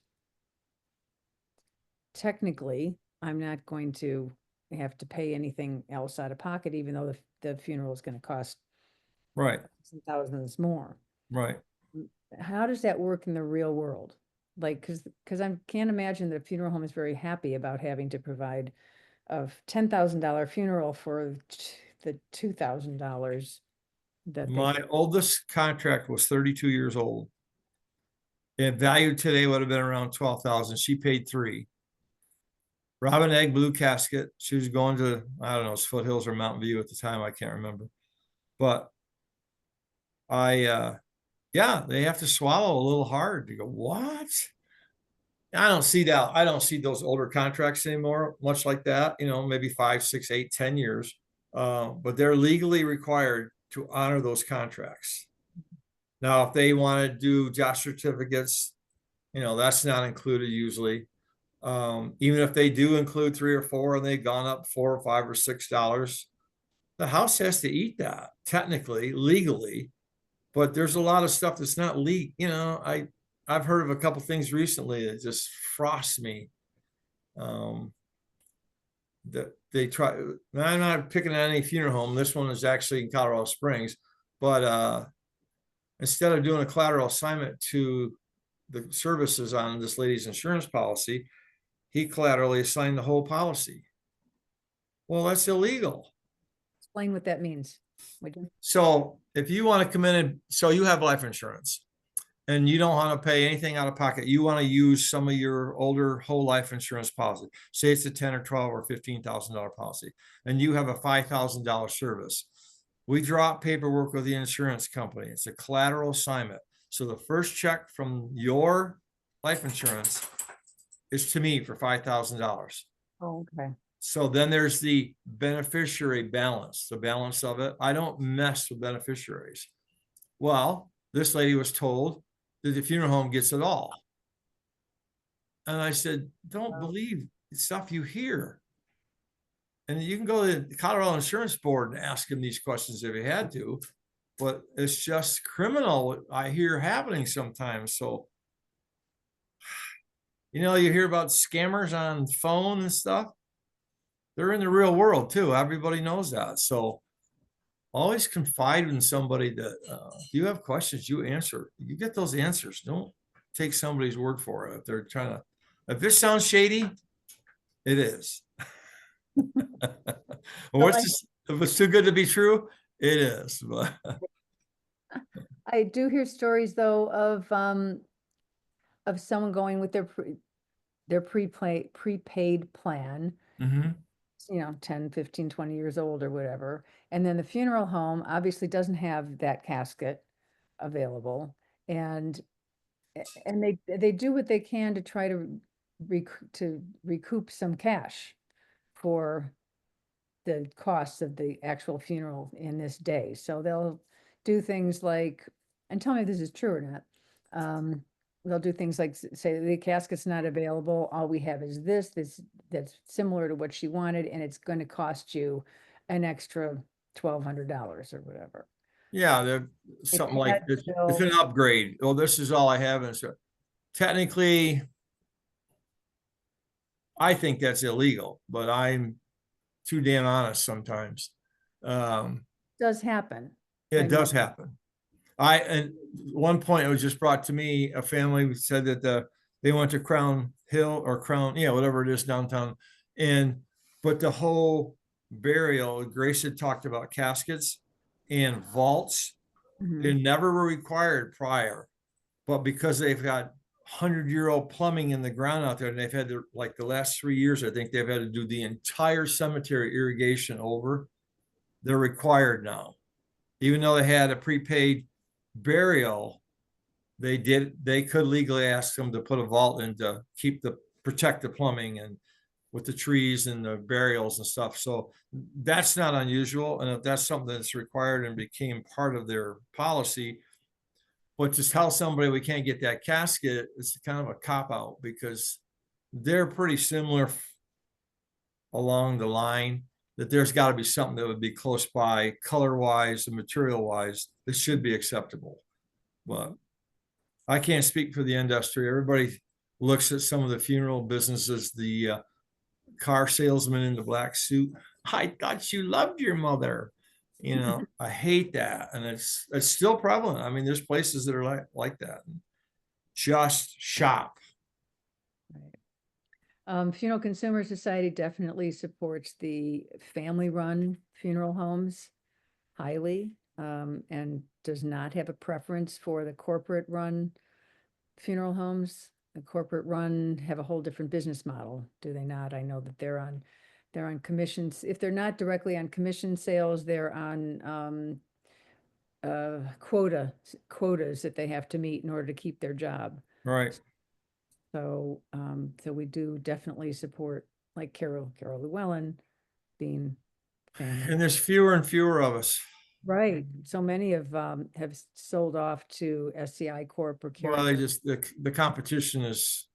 technically, I'm not going to have to pay anything else out of pocket, even though the funeral is going to cost Right. thousands more. Right. How does that work in the real world? Like, because I can't imagine that a funeral home is very happy about having to provide a $10,000 funeral for the $2,000 that My oldest contract was 32 years old. And value today would have been around 12,000. She paid 3. Robin egg blue casket. She was going to, I don't know, it's Foothills or Mountain View at the time. I can't remember. But yeah, they have to swallow a little hard to go, what? I don't see that. I don't see those older contracts anymore, much like that, maybe 5, 6, 8, 10 years. But they're legally required to honor those contracts. Now, if they want to do death certificates, that's not included usually. Even if they do include 3 or 4 and they've gone up $4 or $5 or $6, the house has to eat that technically, legally. But there's a lot of stuff that's not legal. I've heard of a couple things recently that just frost me. That they try. I'm not picking on any funeral home. This one is actually in Colorado Springs, but instead of doing a collateral assignment to the services on this lady's insurance policy, he collaterally assigned the whole policy. Well, that's illegal. Explain what that means. Would you? So if you want to come in and, so you have life insurance and you don't want to pay anything out of pocket, you want to use some of your older whole life insurance policy. Say it's a 10 or 12 or $15,000 policy, and you have a $5,000 service. We drop paperwork with the insurance company. It's a collateral assignment. So the first check from your life insurance is to me for $5,000. Oh, okay. So then there's the beneficiary balance, the balance of it. I don't mess with beneficiaries. Well, this lady was told that the funeral home gets it all. And I said, don't believe the stuff you hear. And you can go to the Colorado Insurance Board and ask them these questions if you had to, but it's just criminal what I hear happening sometimes. So, you know, you hear about scammers on phone and stuff. They're in the real world too. Everybody knows that. So always confide in somebody that if you have questions, you answer. You get those answers. Don't take somebody's word for it. If they're trying to, if this sounds shady, it is. What's this, if it's too good to be true, it is. But I do hear stories though of someone going with their prepaid plan, Mhm. you know, 10, 15, 20 years old or whatever. And then the funeral home obviously doesn't have that casket available. And they do what they can to try to recoup some cash for the costs of the actual funeral in this day. So they'll do things like, and tell me if this is true or not. They'll do things like say the casket's not available. All we have is this that's similar to what she wanted, and it's going to cost you an extra $1,200 or whatever. Yeah, they're something like this. It's an upgrade. Well, this is all I have. And so technically, I think that's illegal, but I'm too damn honest sometimes. Does happen. It does happen. At one point it was just brought to me, a family said that they went to Crown Hill or Crown, yeah, whatever it is downtown. But the whole burial, Grace had talked about caskets and vaults. They never were required prior, but because they've got 100-year-old plumbing in the ground out there, and they've had to, like the last 3 years, I think they've had to do the entire cemetery irrigation over. They're required now. Even though they had a prepaid burial, they could legally ask them to put a vault in to protect the plumbing and with the trees and the burials and stuff. So that's not unusual. And if that's something that's required and became part of their policy, but to tell somebody we can't get that casket, it's kind of a cop out because they're pretty similar along the line that there's got to be something that would be close by color wise and material wise that should be acceptable. But I can't speak for the industry. Everybody looks at some of the funeral businesses, the car salesman in the black suit. I thought you loved your mother. You know, I hate that. And it's still prevalent. I mean, there's places that are like that. Just shop. Right. Funeral Consumer Society definitely supports the family-run funeral homes highly, and does not have a preference for the corporate-run funeral homes. The corporate-run have a whole different business model, do they not? I know that they're on commissions. If they're not directly on commission sales, they're on quotas that they have to meet in order to keep their job. Right. So we do definitely support like Carol Llewellyn being family. And there's fewer and fewer of us. Right. So many have sold off to SCI Corp or Well, they just the competition is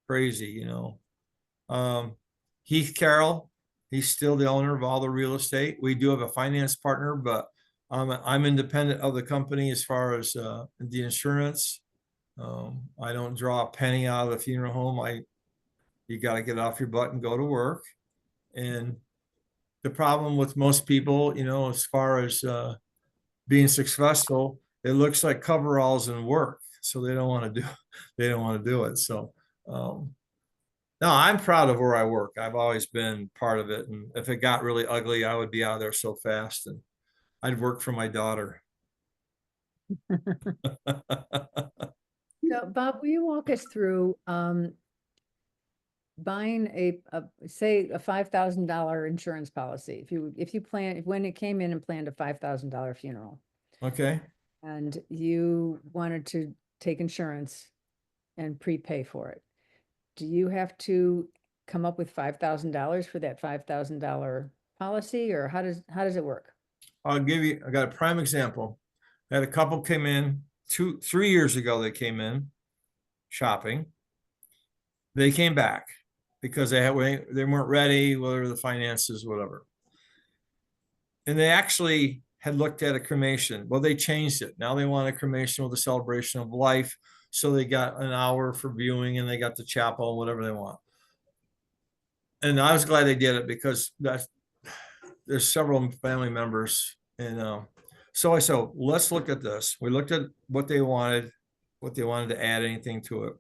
crazy, you know. Heath Carroll, he's still the owner of all the real estate. We do have a finance partner, but I'm independent of the company as far as the insurance. I don't draw a penny out of the funeral home. You got to get off your butt and go to work. And the problem with most people, you know, as far as being successful, it looks like coveralls and work. So they don't want to do it. So No, I'm proud of where I work. I've always been part of it. And if it got really ugly, I would be out of there so fast and I'd work for my daughter. So Bob, will you walk us through buying say a $5,000 insurance policy? If you plan, when it came in and planned a $5,000 funeral Okay. and you wanted to take insurance and prepay for it, do you have to come up with $5,000 for that $5,000 policy, or how does it work? I got a prime example. I had a couple came in 3 years ago. They came in shopping. They came back because they weren't ready, whether the finances, whatever. And they actually had looked at a cremation. Well, they changed it. Now they want a cremation with a celebration of life. So they got an hour for viewing and they got the chapel, whatever they want. And I was glad they did it because there's several family members. And so I said, let's look at this. We looked at what they wanted to add anything to it.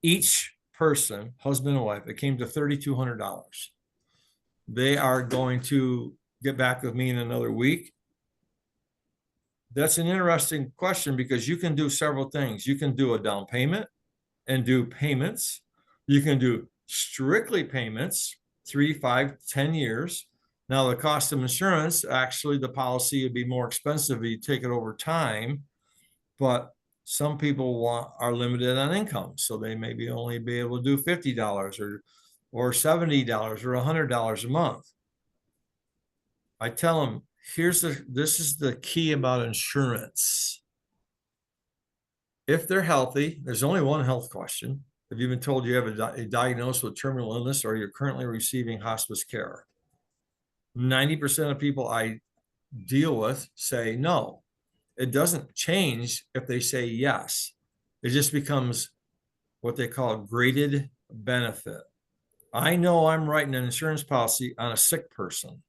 Each person, husband and wife, it came to $3,200. They are going to get back with me in another week. That's an interesting question because you can do several things. You can do a down payment and do payments. You can do strictly payments, 3, 5, 10 years. Now the cost of insurance, actually the policy would be more expensive if you take it over time, but some people are limited on income. So they maybe only be able to do $50 or $70 or $100 a month. I tell them, this is the key about insurance. If they're healthy, there's only one health question. Have you been told you have a diagnosis with terminal illness or you're currently receiving hospice care? 90% of people I deal with say no. It doesn't change if they say yes. It just becomes what they call graded benefit. I know I'm writing an insurance policy on a sick person.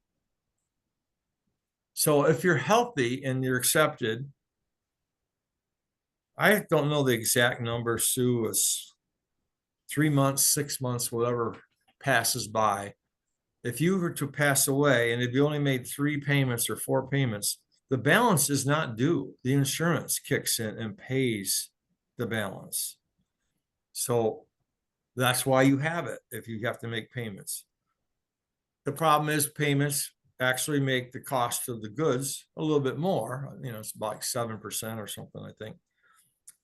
So if you're healthy and you're accepted, I don't know the exact number, Sue. It's 3 months, 6 months, whatever passes by. If you were to pass away and if you only made 3 payments or 4 payments, the balance is not due. The insurance kicks in and pays the balance. So that's why you have it if you have to make payments. The problem is payments actually make the cost of the goods a little bit more. It's about 7% or something, I think.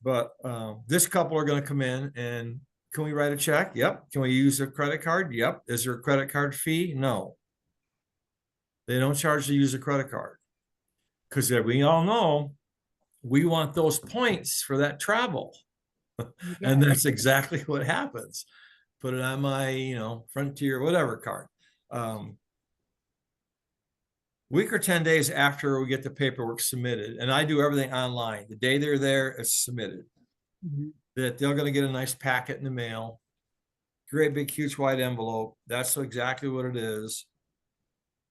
But this couple are going to come in and can we write a check? Yep. Can we use a credit card? Yep. Is there a credit card fee? No. They don't charge to use a credit card because we all know we want those points for that travel. And that's exactly what happens. Put it on my, Frontier, whatever card. Week or 10 days after we get the paperwork submitted, and I do everything online. The day they're there, it's submitted. Mm-hmm. That they're going to get a nice packet in the mail, great big huge white envelope. That's exactly what it is.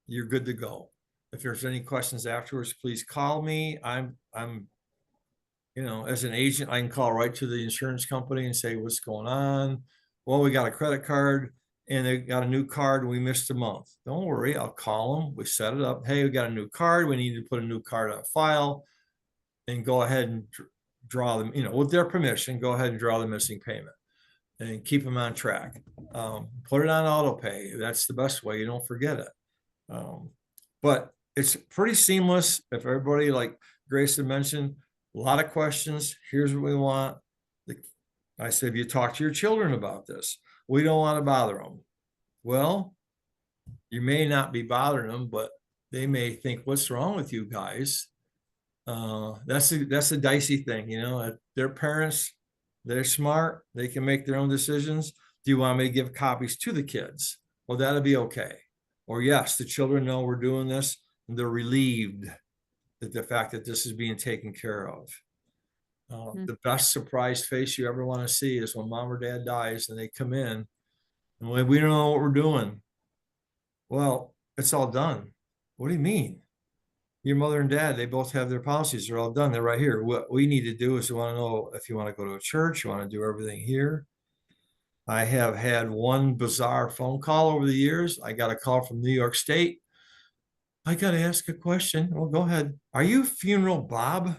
You're good to go. If there's any questions afterwards, please call me. I'm as an agent, I can call right to the insurance company and say, what's going on? Well, we got a credit card and they got a new card and we missed a month. Don't worry, I'll call them. We set it up. Hey, we got a new card. We need to put a new card on file and go ahead and draw them, with their permission, go ahead and draw the missing payment and keep them on track. Put it on auto pay. That's the best way. You don't forget it. But it's pretty seamless. If everybody, like Grace had mentioned, a lot of questions. Here's what we want. I said, if you talk to your children about this, we don't want to bother them. Well, you may not be bothering them, but they may think, what's wrong with you guys? That's a dicey thing. Their parents, they're smart. They can make their own decisions. Do you want me to give copies to the kids? Well, that'll be okay. Or yes, the children know we're doing this and they're relieved that the fact that this is being taken care of. The best surprised face you ever want to see is when mom or dad dies and they come in and we don't know what we're doing. Well, it's all done. What do you mean? Your mother and dad, they both have their policies. They're all done. They're right here. What we need to do is we want to know if you want to go to a church, you want to do everything here. I have had one bizarre phone call over the years. I got a call from New York State. I got to ask a question. Well, go ahead. Are you Funeral Bob?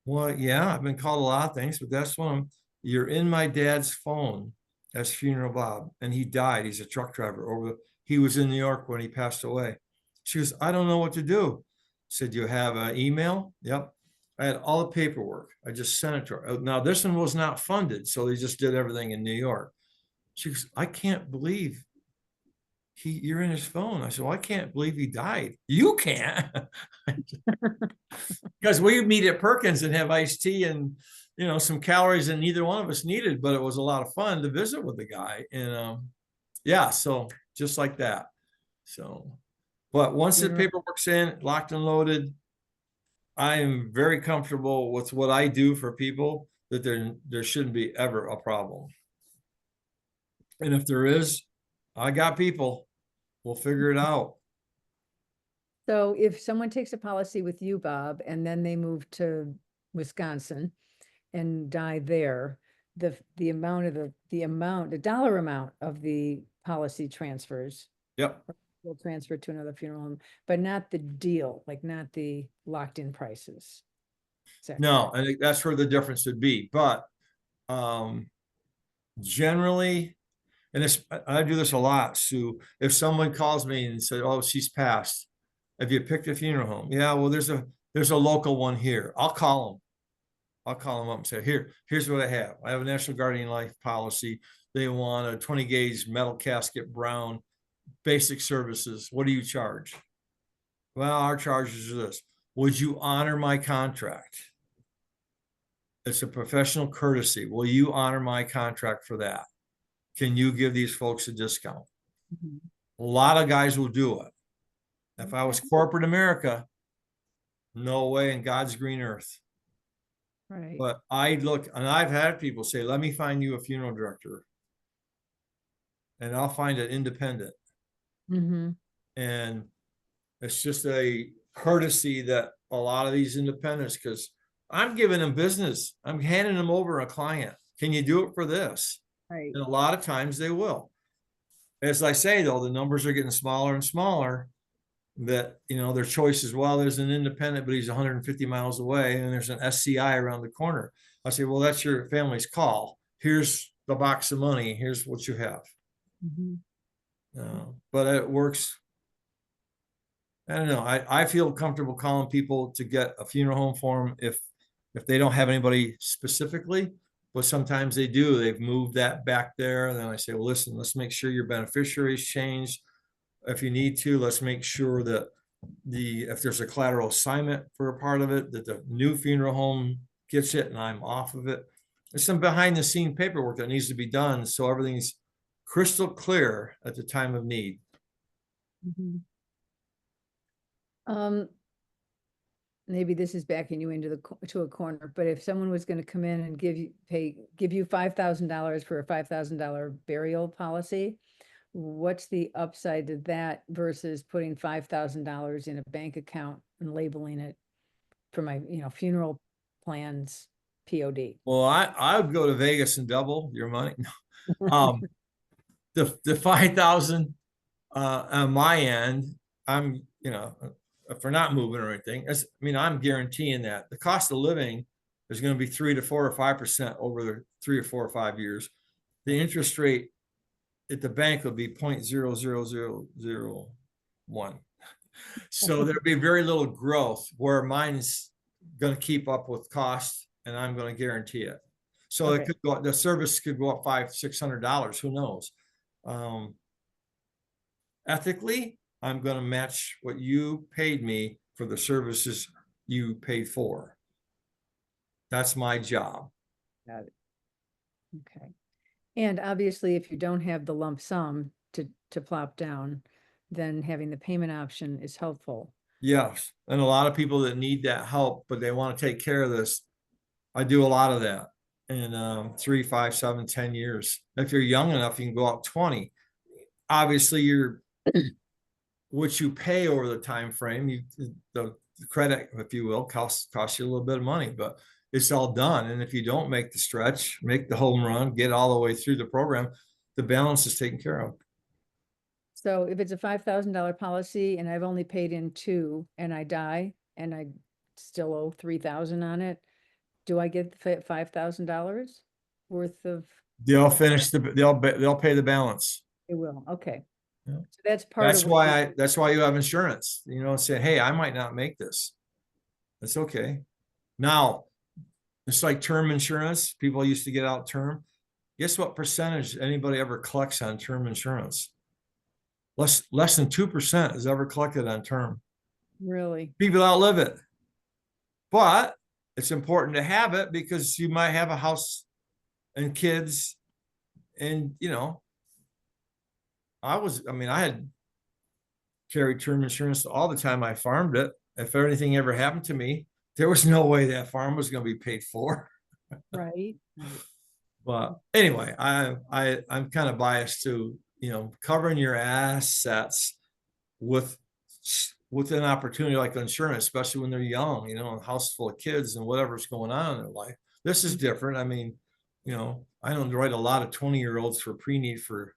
Well, yeah, I've been called a lot of things, but that's one of them. You're in my dad's phone as Funeral Bob, and he died. He's a truck driver he was in New York when he passed away. She goes, I don't know what to do. I said, you have an email? Yep. I had all the paperwork. I just sent it to her. Now, this one was not funded, so they just did everything in New York. She goes, I can't believe you're in his phone. I said, well, I can't believe he died. You can't. Because we meet at Perkins and have iced tea and some calories and neither one of us needed, but it was a lot of fun to visit with the guy. And yeah, so just like that. So, but once the paperwork's in, locked and loaded, I am very comfortable with what I do for people, that there shouldn't be ever a problem. And if there is, I got people. We'll figure it out. So if someone takes a policy with you, Bob, and then they move to Wisconsin and die there, the dollar amount of the policy transfers. Yep. Will transfer to another funeral home, but not the deal, like not the locked in prices. No, I think that's where the difference would be. But generally, and I do this a lot, Sue, if someone calls me and said, oh, she's passed, have you picked a funeral home? Yeah, well, there's a local one here. I'll call them. I'll call them up and say, here's what I have. I have a National Guardian Life policy. They want a 20 gauge metal casket, brown, basic services. What do you charge? Well, our charges are this. Would you honor my contract? It's a professional courtesy. Will you honor my contract for that? Can you give these folks a discount? Mm-hmm. A lot of guys will do it. If I was corporate America, no way in God's green earth. Right. But I look, and I've had people say, let me find you a funeral director. And I'll find it independent. Mm-hmm. And it's just a courtesy that a lot of these independents, because I'm giving them business. I'm handing them over a client. Can you do it for this? Right. And a lot of times they will. As I say, though, the numbers are getting smaller and smaller, that, their choice is, well, there's an independent, but he's 150 miles away, and there's an SCI around the corner. I say, well, that's your family's call. Here's the box of money. Here's what you have. Mm-hmm. But it works. I don't know. I feel comfortable calling people to get a funeral home form if they don't have anybody specifically, but sometimes they do. They've moved that back there. And then I say, well, listen, let's make sure your beneficiaries change. If you need to, let's make sure that if there's a collateral assignment for a part of it, that the new funeral home gets it and I'm off of it. There's some behind the scene paperwork that needs to be done so everything's crystal clear at the time of need. Mm-hmm. Maybe this is backing you into to a corner, but if someone was going to come in and give you $5,000 for a $5,000 burial policy, what's the upside to that versus putting $5,000 in a bank account and labeling it for my, funeral plans POD? Well, I would go to Vegas and double your money. The 5,000 on my end, I'm, if we're not moving or anything, I'm guaranteeing that the cost of living is going to be 3 to 4 or 5% over the 3 or 4 or 5 years. The interest rate at the bank will be 0.00001. So there'll be very little growth, where mine's going to keep up with cost, and I'm going to guarantee it. So okay. It could go, the service could go up $500-$600. Who knows? Ethically, I'm going to match what you paid me for the services you paid for. That's my job. Got it. Okay. And obviously, if you don't have the lump sum to plop down, then having the payment option is helpful. Yes. And a lot of people that need that help, but they want to take care of this. I do a lot of that in 3, 5, 7, 10 years. If you're young enough, you can go up 20. Obviously, what you pay over the time frame, the credit, if you will, costs you a little bit of money. But it's all done. And if you don't make the stretch, make the home run, get all the way through the program, the balance is taken care of. So if it's a $5,000 policy and I've only paid in 2 and I die and I still owe 3,000 on it, do I get $5,000 worth of? They'll finish they'll pay the balance. It will, okay. Yeah. So that's part That's of. that's why you have insurance, you know, say, hey, I might not make this. That's okay. Now, it's like term insurance. People used to get out term. Guess what percentage anybody ever collects on term insurance? Less than 2% is ever collected on term. Really? People outlive it. But it's important to have it because you might have a house and kids. And, you know, I had carried term insurance all the time I farmed it. If anything ever happened to me, there was no way that farm was going to be paid for. Right. But anyway, I'm kind of biased to, you know, covering your assets with an opportunity like insurance, especially when they're young, you know, a house full of kids and whatever's going on in their life. This is different. I mean, you know, I don't write a lot of 20-year-olds for pre-need for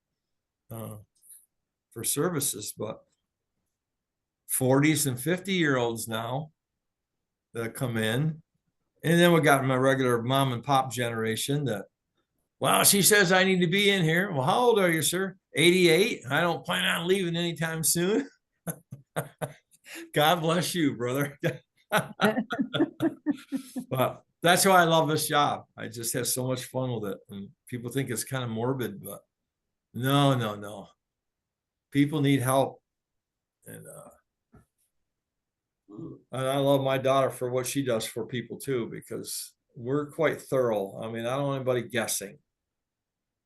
services, but 40s and 50-year-olds now that come in. And then we got my regular mom and pop generation that, well, she says I need to be in here. Well, how old are you, sir? 88. I don't plan on leaving anytime soon. God bless you, brother. But that's why I love this job. I just have so much fun with it. And people think it's kind of morbid, but no. People need help. And I love my daughter for what she does for people too, because we're quite thorough. I mean, I don't want anybody guessing.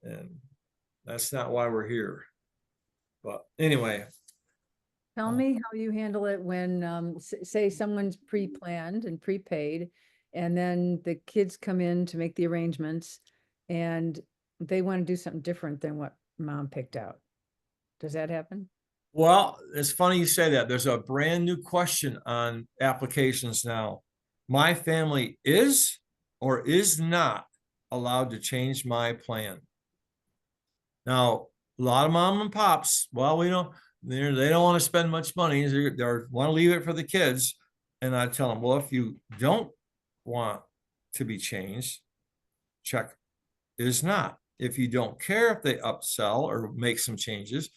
And that's not why we're here. But anyway. Tell me how you handle it when, say someone's pre-planned and prepaid, and then the kids come in to make the arrangements and they want to do something different than what mom picked out. Does that happen? Well, it's funny you say that. There's a brand new question on applications now. My family is or is not allowed to change my plan. Now, a lot of mom and pops, well, they don't want to spend much money. They want to leave it for the kids. And I tell them, well, if you don't want to be changed, check is not. If you don't care if they upsell or make some changes,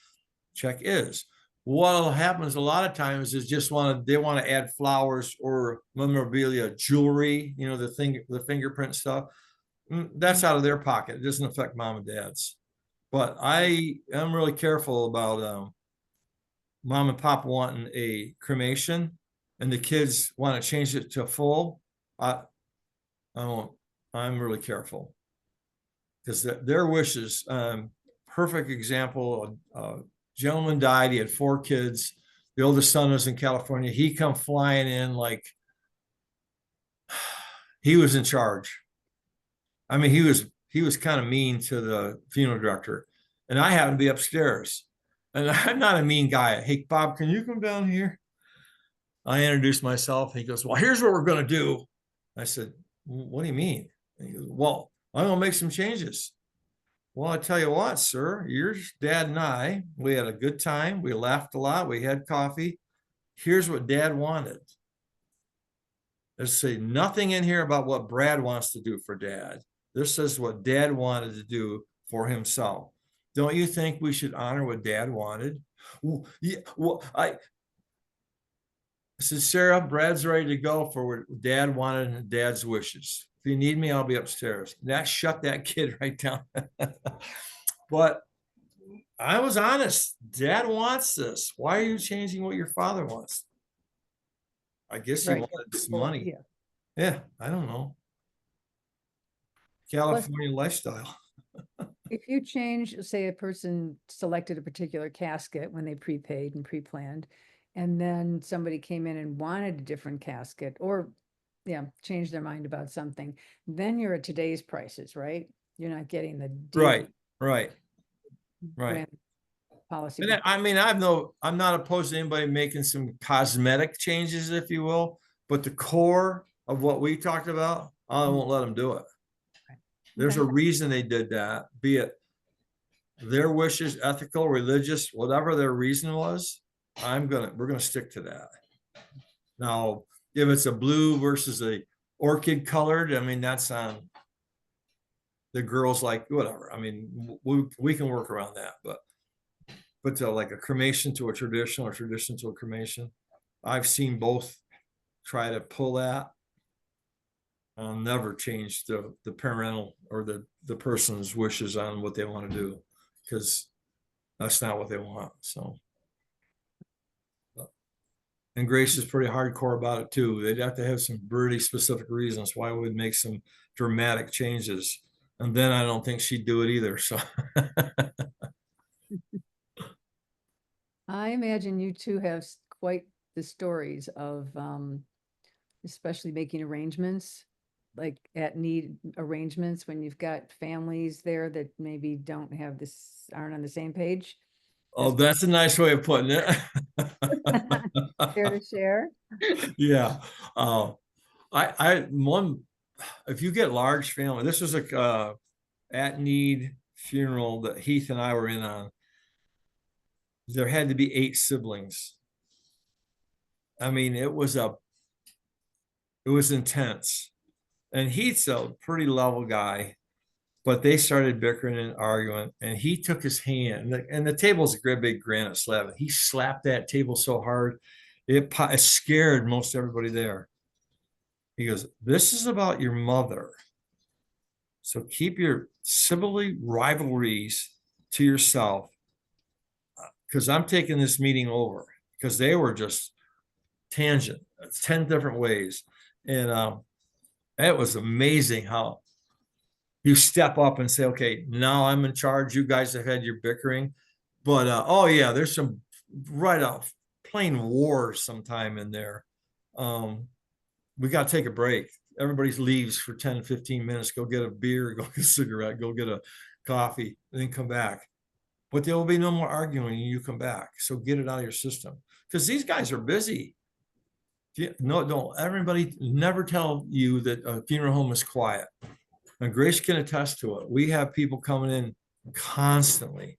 check is. What happens a lot of times is they want to add flowers or memorabilia, jewelry, you know, the fingerprint stuff. That's out of their pocket. It doesn't affect mom and dad's. But I am really careful about mom and pop wanting a cremation and the kids want to change it to a full. I'm really careful because their wishes. Perfect example. Gentleman died. He had 4 kids. The oldest son was in California. He come flying in like he was in charge. I mean, he was kind of mean to the funeral director, and I happened to be upstairs. And I'm not a mean guy. Hey, Bob, can you come down here? I introduced myself. He goes, well, here's what we're going to do. I said, what do you mean? And he goes, well, I'm going to make some changes. Well, I tell you what, sir, your dad and I, we had a good time. We laughed a lot. We had coffee. Here's what dad wanted. There's say nothing in here about what Brad wants to do for dad. This says what dad wanted to do for himself. Don't you think we should honor what dad wanted? Well, yeah, well, I said, Sarah, Brad's ready to go for what dad wanted and dad's wishes. If you need me, I'll be upstairs. That shut that kid right down. But I was honest. Dad wants this. Why are you changing what your father wants? I guess he wanted some money. Yeah, I don't know. California lifestyle. If you change, say a person selected a particular casket when they prepaid and pre-planned, and then somebody came in and wanted a different casket or changed their mind about something, then you're at today's prices, right? You're not getting the deal. Right. Policy. And I mean, I'm not opposed to anybody making some cosmetic changes, if you will, but the core of what we talked about, I won't let them do it. There's a Okay. reason they did that, be it their wishes, ethical, religious, whatever their reason was. We're gonna stick to that. Now, if it's a blue versus a orchid colored, I mean, that's on the girls, like, whatever. I mean, we can work around that, but to like a cremation to a tradition or tradition to a cremation, I've seen both try to pull that. I'll never change the parental or the person's wishes on what they want to do, because that's not what they want. So, and Grace is pretty hardcore about it too. They'd have to have some really specific reasons why we would make some dramatic changes. And then I don't think she'd do it either. So I imagine you two have quite the stories of, especially making arrangements, like at need arrangements when you've got families there that maybe aren't on the same page. oh, that's a nice way of putting it. Care to share? Yeah. One, if you get large family, this was a at need funeral that Heath and I were in on. There had to be 8 siblings. I mean, it was intense. And Heath's a pretty level guy, but they started bickering and arguing, and he took his hand, and the table's a great big granite slab. He slapped that table so hard, it scared most everybody there. He goes, "This is about your mother. So keep your sibling rivalries to yourself, because I'm taking this meeting over," because they were just tangent 10 different ways. And it was amazing how you step up and say, okay, now I'm in charge. You guys have had your bickering, but oh yeah, there's some right off plain wars sometime in there. We got to take a break. Everybody leaves for 10, 15 minutes, go get a beer, go get a cigarette, go get a coffee, and then come back. But there will be no more arguing when you come back. So get it out of your system, because these guys are busy. No, everybody never tell you that a funeral home is quiet. And Grace can attest to it. We have people coming in constantly.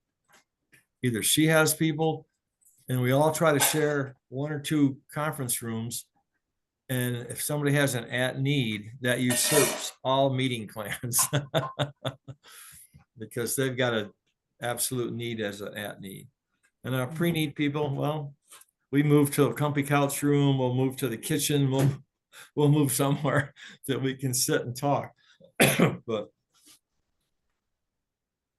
Either she has people, and we all try to share 1 or 2 conference rooms. And if somebody has an at need, that usurps all meeting plans because they've got an absolute need as an at need. And our pre-need people, well, we move to a comfy couch room. We'll move to the kitchen. We'll move somewhere that we can sit and talk. But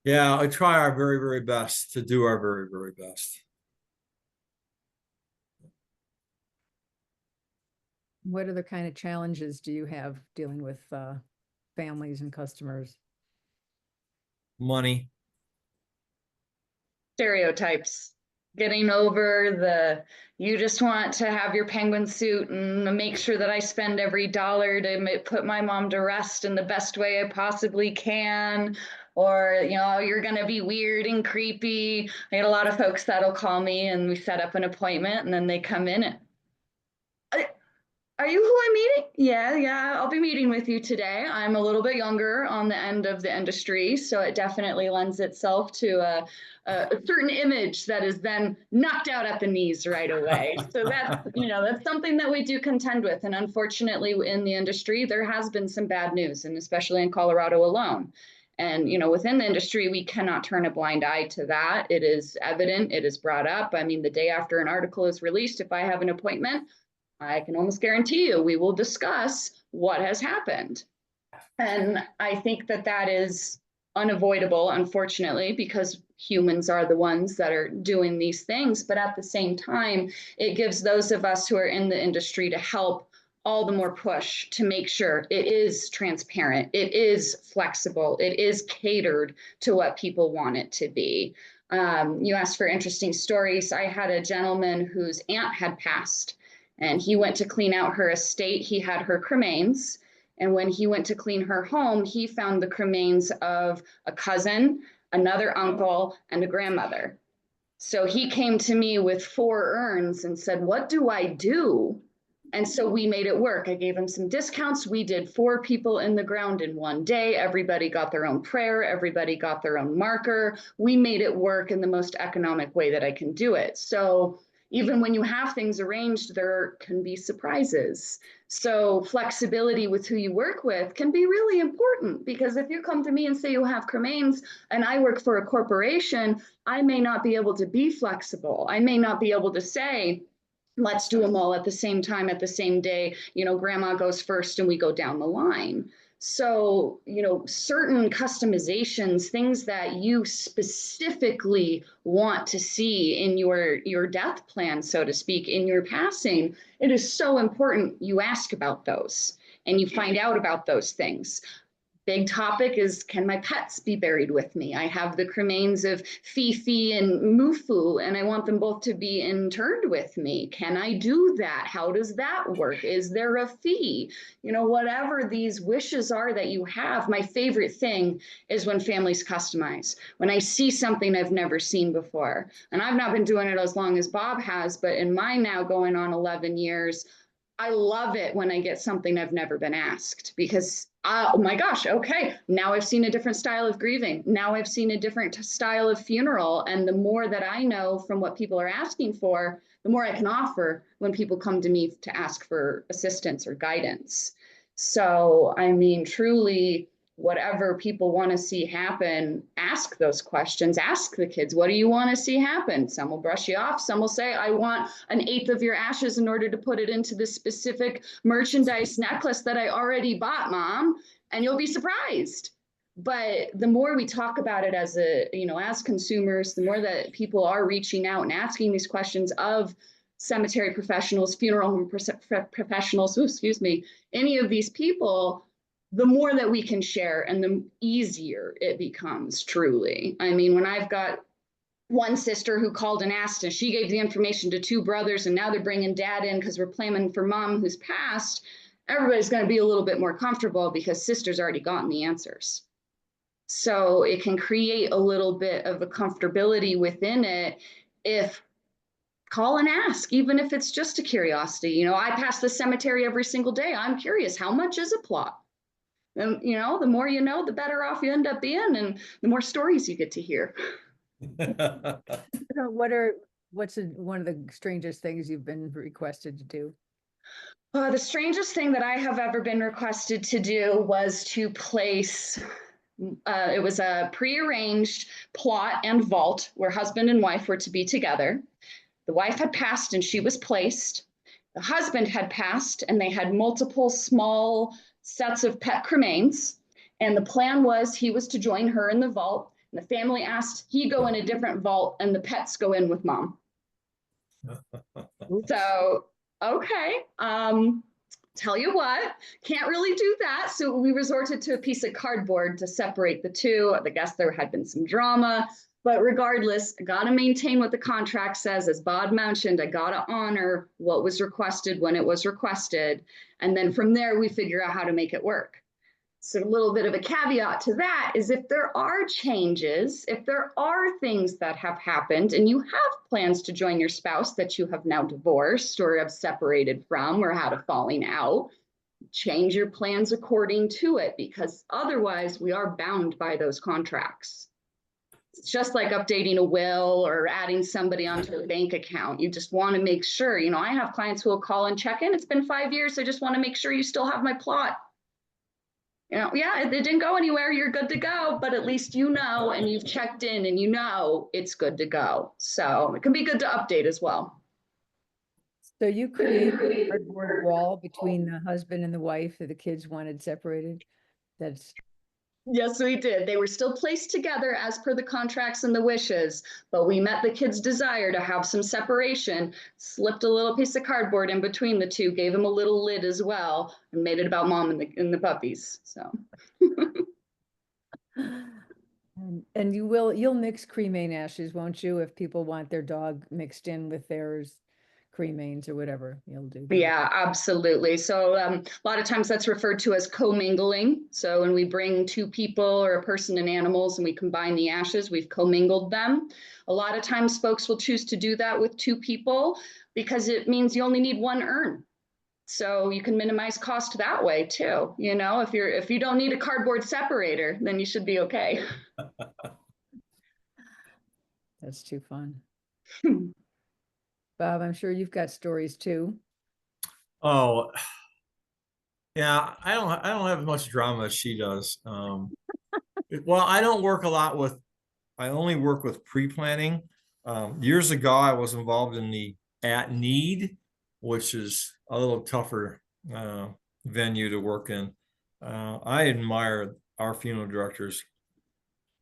yeah, I try our very, very best to do our very, very best. What other kind of challenges do you have dealing with families and customers? Money. Stereotypes. Getting over the, you just want to have your penguin suit and make sure that I spend every dollar to put my mom to rest in the best way I possibly can. Or, you're going to be weird and creepy. I get a lot of folks that'll call me and we set up an appointment, and then they come in and, are you who I'm meeting? Yeah, I'll be meeting with you today. I'm a little bit younger on the end of the industry, so it definitely lends itself to a certain image that is then knocked out at the knees right away. So that's something that we do contend with. And unfortunately, in the industry, there has been some bad news, and especially in Colorado alone. And, within the industry, we cannot turn a blind eye to that. It is evident, it is brought up. I mean, the day after an article is released, if I have an appointment, I can almost guarantee you we will discuss what has happened. And I think that is unavoidable, unfortunately, because humans are the ones that are doing these things. But at the same time, it gives those of us who are in the industry to help all the more push to make sure it is transparent, it is flexible, it is catered to what people want it to be. You asked for interesting stories. I had a gentleman whose aunt had passed, and he went to clean out her estate. He had her cremains. And when he went to clean her home, he found the cremains of a cousin, another uncle, and a grandmother. So he came to me with 4 urns and said, "What do I do?" And so we made it work. I gave them some discounts. We did 4 people in the ground in one day. Everybody got their own prayer. Everybody got their own marker. We made it work in the most economic way that I can do it. So even when you have things arranged, there can be surprises. So flexibility with who you work with can be really important, because if you come to me and say you have cremains and I work for a corporation, I may not be able to be flexible. I may not be able to say, let's do them all at the same time, at the same day. You know, grandma goes first and we go down the line. So, you know, certain customizations, things that you specifically want to see in your death plan, so to speak, in your passing, it is so important you ask about those and you find out about those things. Big topic is, can my pets be buried with me? I have the cremains of Fifi and Mufu, and I want them both to be interred with me. Can I do that? How does that work? Is there a fee? You know, whatever these wishes are that you have, my favorite thing is when families customize. When I see something I've never seen before, and I've not been doing it as long as Bob has, but in my now going on 11 years, I love it when I get something I've never been asked, because, oh my gosh, okay, now I've seen a different style of grieving. Now I've seen a different style of funeral. And the more that I know from what people are asking for, the more I can offer when people come to me to ask for assistance or guidance. So, I mean, truly, whatever people want to see happen, ask those questions. Ask the kids, what do you want to see happen? Some will brush you off. Some will say, I want 1/8 of your ashes in order to put it into this specific merchandise necklace that I already bought, Mom. And you'll be surprised. But the more we talk about it as as consumers, the more that people are reaching out and asking these questions of cemetery professionals, funeral home professionals, excuse me, any of these people, the more that we can share and the easier it becomes, truly. I mean, when I've got one sister who called and asked, and she gave the information to 2 brothers, and now they're bringing dad in because we're planning for mom who's passed, everybody's going to be a little bit more comfortable because sister's already gotten the answers. So it can create a little bit of a comfortability within it if call and ask, even if it's just a curiosity. You know, I pass the cemetery every single day. I'm curious, how much is a plot? And, you know, the more you know, the better off you end up being, and the more stories you get to hear. What's one of the strangest things you've been requested to do? The strangest thing that I have ever been requested to do was to place, it was a prearranged plot and vault where husband and wife were to be together. The wife had passed and she was placed. The husband had passed and they had multiple small sets of pet cremains. And the plan was he was to join her in the vault. And the family asked he go in a different vault and the pets go in with mom. So, okay, tell you what, can't really do that. So we resorted to a piece of cardboard to separate the two. I guess there had been some drama. But regardless, I got to maintain what the contract says. As Bob mentioned, I got to honor what was requested when it was requested. And then from there, we figure out how to make it work. So a little bit of a caveat to that is if there are changes, if there are things that have happened and you have plans to join your spouse that you have now divorced or have separated from or had a falling out, change your plans according to it, because otherwise we are bound by those contracts. It's just like updating a will or adding somebody onto a bank account. You just want to make sure, you know, I have clients who will call and check in. It's been 5 years. I just want to make sure you still have my plot. You know, yeah, it didn't go anywhere. You're good to go, but at least you know, and you've checked in and you know it's good to go. So it can be good to update as well. So you created a cardboard wall between the husband and the wife that the kids wanted separated? That's Yes, we did. They were still placed together as per the contracts and the wishes, but we met the kids' desire to have some separation, slipped a little piece of cardboard in between the two, gave them a little lid as well, and made it about mom and the puppies. So. and you'll mix cremain ashes, won't you? If people want their dog mixed in with theirs, cremains or whatever, you'll do that. Yeah, absolutely. So a lot of times that's referred to as commingling. So when we bring 2 people or a person and animals and we combine the ashes, we've commingled them. A lot of times folks will choose to do that with 2 people because it means you only need 1 urn. So you can minimize cost that way too. You know, if you don't need a cardboard separator, then you should be okay. That's too fun. Bob, I'm sure you've got stories too. Oh, yeah, I don't have as much drama as she does. Well, I don't work a lot with, I only work with pre-planning. Years ago, I was involved in the at need, which is a little tougher venue to work in. I admire our funeral directors.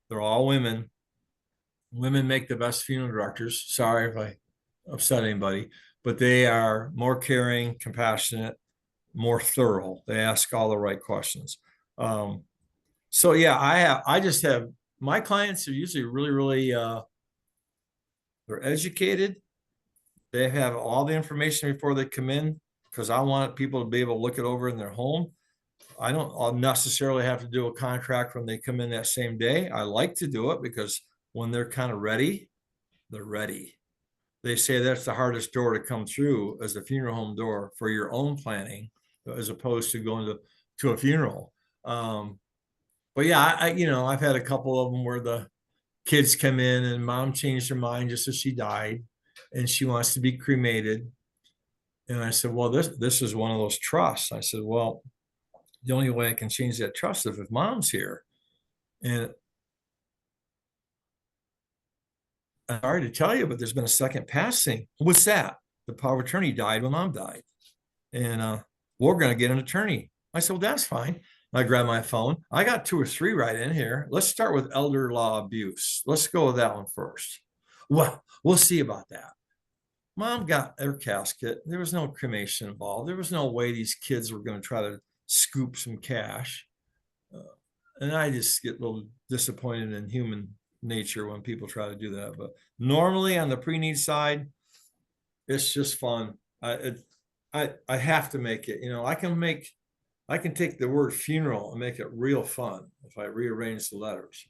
They're all women. Women make the best funeral directors. Sorry if I upset anybody, but they are more caring, compassionate, more thorough. They ask all the right questions. So yeah, I just have, my clients are usually really, they're educated. They have all the information before they come in because I want people to be able to look it over in their home. I don't necessarily have to do a contract when they come in that same day. I like to do it because when they're kind of ready, they're ready. They say that's the hardest door to come through as a funeral home door for your own planning, as opposed to going to a funeral. But yeah, I've had a couple of them where the kids come in and mom changed her mind just as she died, and she wants to be cremated. And I said, well, this is one of those trusts. I said, well, the only way I can change that trust is if mom's here. And I'm sorry to tell you, but there's been a second passing. What's that? The power of attorney died when mom died. And we're going to get an attorney. I said, well, that's fine. I grabbed my phone. I got 2 or 3 right in here. Let's start with elder law abuse. Let's go with that one first. Well, we'll see about that. Mom got her casket. There was no cremation involved. There was no way these kids were going to try to scoop some cash. And I just get a little disappointed in human nature when people try to do that. But normally on the pre-need side, it's just fun. I have to make it. I can take the word funeral and make it real fun if I rearrange the letters.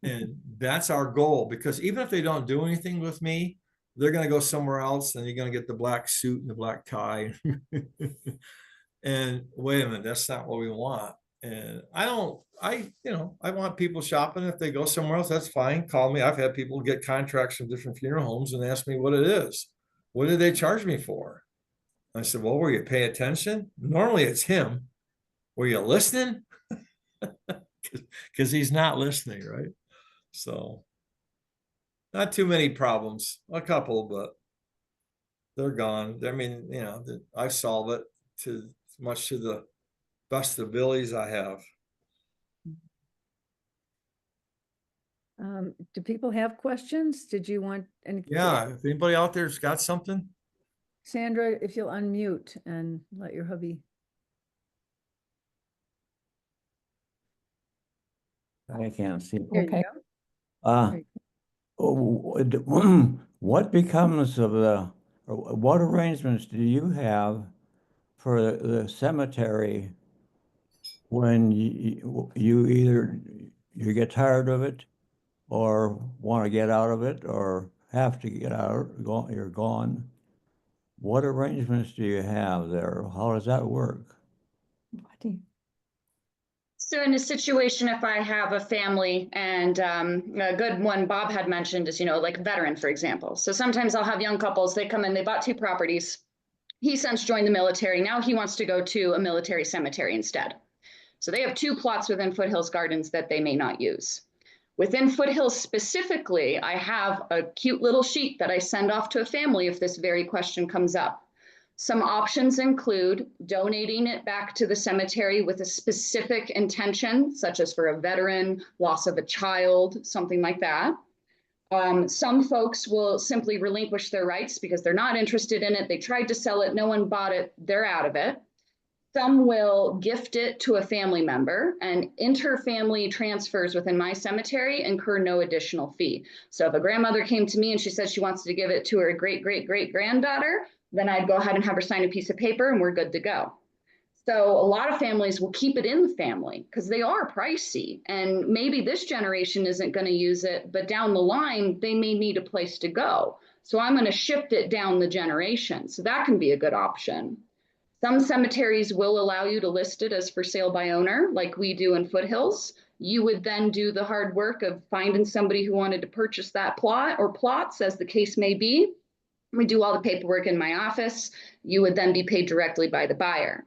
And that's our goal, because even if they don't do anything with me, they're going to go somewhere else and you're going to get the black suit and the black tie. And wait a minute, that's not what we want. And I want people shopping. If they go somewhere else, that's fine. Call me. I've had people get contracts from different funeral homes and ask me what it is. What did they charge me for? I said, well, were you paying attention? Normally it's him. Were you listening? Because he's not listening, right? So not too many problems, a couple, but they're gone. I mean, I solve it to much to the best abilities I have. Do people have questions? Did you want any? Yeah, if anybody out there's got something. Sandra, if you'll unmute and let your hubby. I can't see. There you Okay. go. What becomes of what arrangements do you have for the cemetery when you either you get tired of it or want to get out of it or have to get out, you're gone? What arrangements do you have there? How does that work? So in a situation, if I have a family, and a good one Bob had mentioned is, like a veteran, for example. So sometimes I'll have young couples, they come in, they bought 2 properties. He since joined the military. Now he wants to go to a military cemetery instead. So they have 2 plots within Foothills Gardens that they may not use. Within Foothills specifically, I have a cute little sheet that I send off to a family if this very question comes up. Some options include donating it back to the cemetery with a specific intention, such as for a veteran, loss of a child, something like that. Some folks will simply relinquish their rights because they're not interested in it. They tried to sell it, no one bought it, they're out of it. Some will gift it to a family member, and inter-family transfers within my cemetery incur no additional fee. So if a grandmother came to me and she said she wants to give it to her great-great-great-granddaughter, then I'd go ahead and have her sign a piece of paper and we're good to go. So a lot of families will keep it in the family because they are pricey, and maybe this generation isn't going to use it, but down the line, they may need a place to go. So I'm going to shift it down the generation. So that can be a good option. Some cemeteries will allow you to list it as for sale by owner, like we do in Foothills. You would then do the hard work of finding somebody who wanted to purchase that plot or plots, as the case may be. We do all the paperwork in my office. You would then be paid directly by the buyer.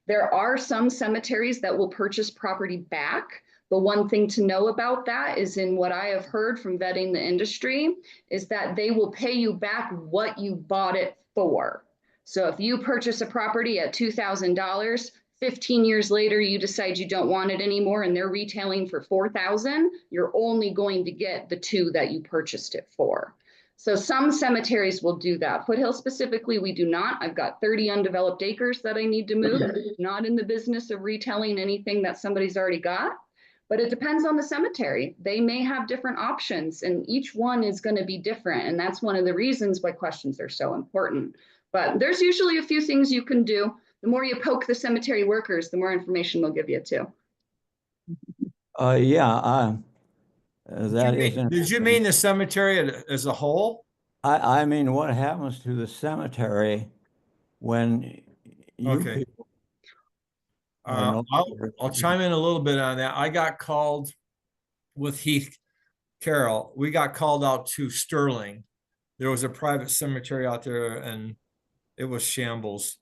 There are some cemeteries that will purchase property back. The one thing to know about that is, in what I have heard from vetting the industry, is that they will pay you back what you bought it for. So if you purchase a property at $2,000, 15 years later, you decide you don't want it anymore and they're retailing for $4,000, you're only going to get the two that you purchased it for. So some cemeteries will do that. Foothill specifically, we do not. I've got 30 undeveloped acres that I need to move. Not in the business of retailing anything that somebody's already got, but it depends on the cemetery. They may have different options, and each one is going to be different. And that's one of the reasons why questions are so important. But there's usually a few things you can do. The more you poke the cemetery workers, the more information they'll give you too. Yeah, that is Did you interesting. mean the cemetery as a whole? I mean, what happens to the cemetery when you Okay. people are no longer- I'll chime in a little bit on that. I got called with Heath Carroll. We got called out to Sterling. There was a private cemetery out there and it was shambles.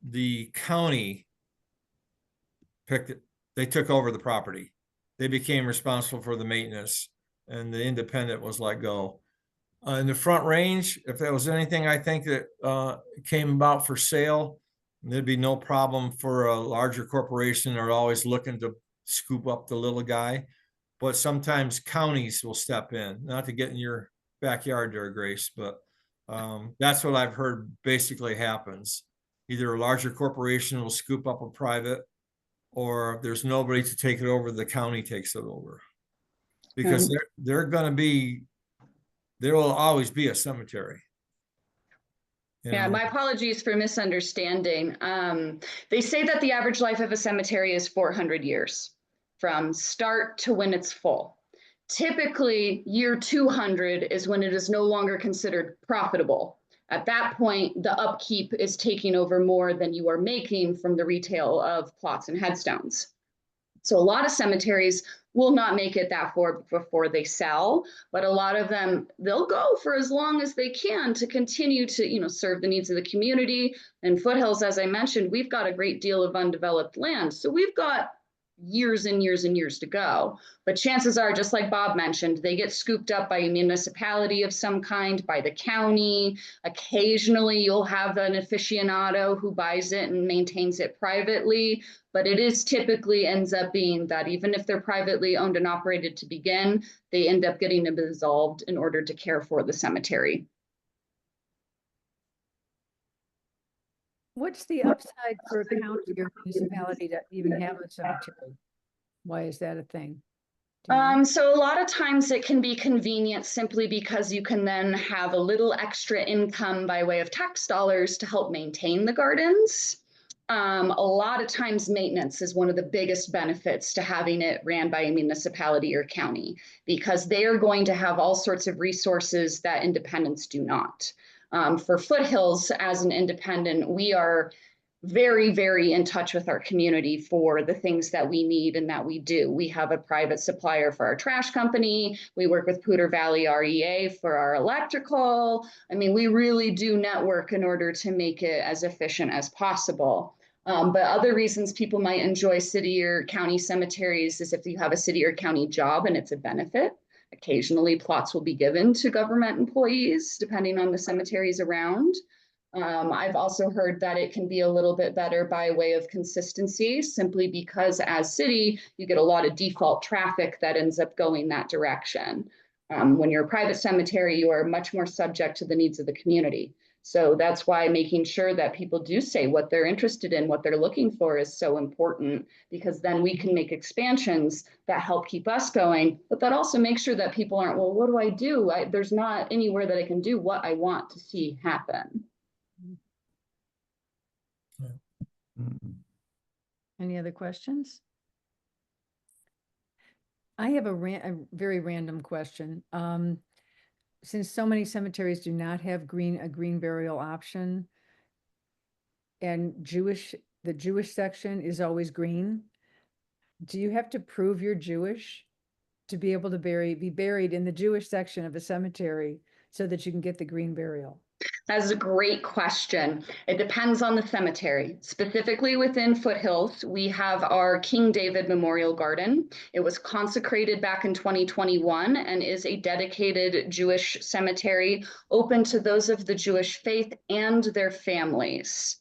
The county picked it. They took over the property. They became responsible for the maintenance, and the independent was let go. In the Front Range, if there was anything I think that came about for sale, there'd be no problem for a larger corporation. They're always looking to scoop up the little guy. But sometimes counties will step in, not to get in your backyard there, Grace, but that's what I've heard basically happens. Either a larger corporation will scoop up a private, or if there's nobody to take it over, the county takes it over. Because they're going to be, there will always be a cemetery. Yeah, my apologies for misunderstanding. They say that the average life of a cemetery is 400 years from start to when it's full. Typically, year 200 is when it is no longer considered profitable. At that point, the upkeep is taking over more than you are making from the retail of plots and headstones. So a lot of cemeteries will not make it that far before they sell, but a lot of them, they'll go for as long as they can to continue to, serve the needs of the community. And Foothills, as I mentioned, we've got a great deal of undeveloped land. So we've got years and years and years to go. But chances are, just like Bob mentioned, they get scooped up by a municipality of some kind, by the county. Occasionally, you'll have an aficionado who buys it and maintains it privately. But it is typically ends up being that even if they're privately owned and operated to begin, they end up getting dissolved in order to care for the cemetery. What's the upside for a county or municipality to even have a cemetery? Why is that a thing? So a lot of times it can be convenient simply because you can then have a little extra income by way of tax dollars to help maintain the gardens. A lot of times maintenance is one of the biggest benefits to having it ran by a municipality or county, because they are going to have all sorts of resources that independents do not. For Foothills, as an independent, we are very, very in touch with our community for the things that we need and that we do. We have a private supplier for our trash company. We work with Poudre Valley REA for our electrical. I mean, we really do network in order to make it as efficient as possible. But other reasons people might enjoy city or county cemeteries is if you have a city or county job and it's a benefit. Occasionally, plots will be given to government employees, depending on the cemeteries around. I've also heard that it can be a little bit better by way of consistency, simply because as city, you get a lot of default traffic that ends up going that direction. When you're a private cemetery, you are much more subject to the needs of the community. So that's why making sure that people do say what they're interested in, what they're looking for is so important, because then we can make expansions that help keep us going, but that also makes sure that people aren't, well, what do I do? There's not anywhere that I can do what I want to see happen. Any other questions? I have a very random question. Since so many cemeteries do not have a green burial option, and the Jewish section is always green. Do you have to prove you're Jewish to be able to be buried in the Jewish section of a cemetery so that you can get the green burial? That's a great question. It depends on the cemetery. Specifically within Foothills, we have our King David Memorial Garden. It was consecrated back in 2021 and is a dedicated Jewish cemetery open to those of the Jewish faith and their families.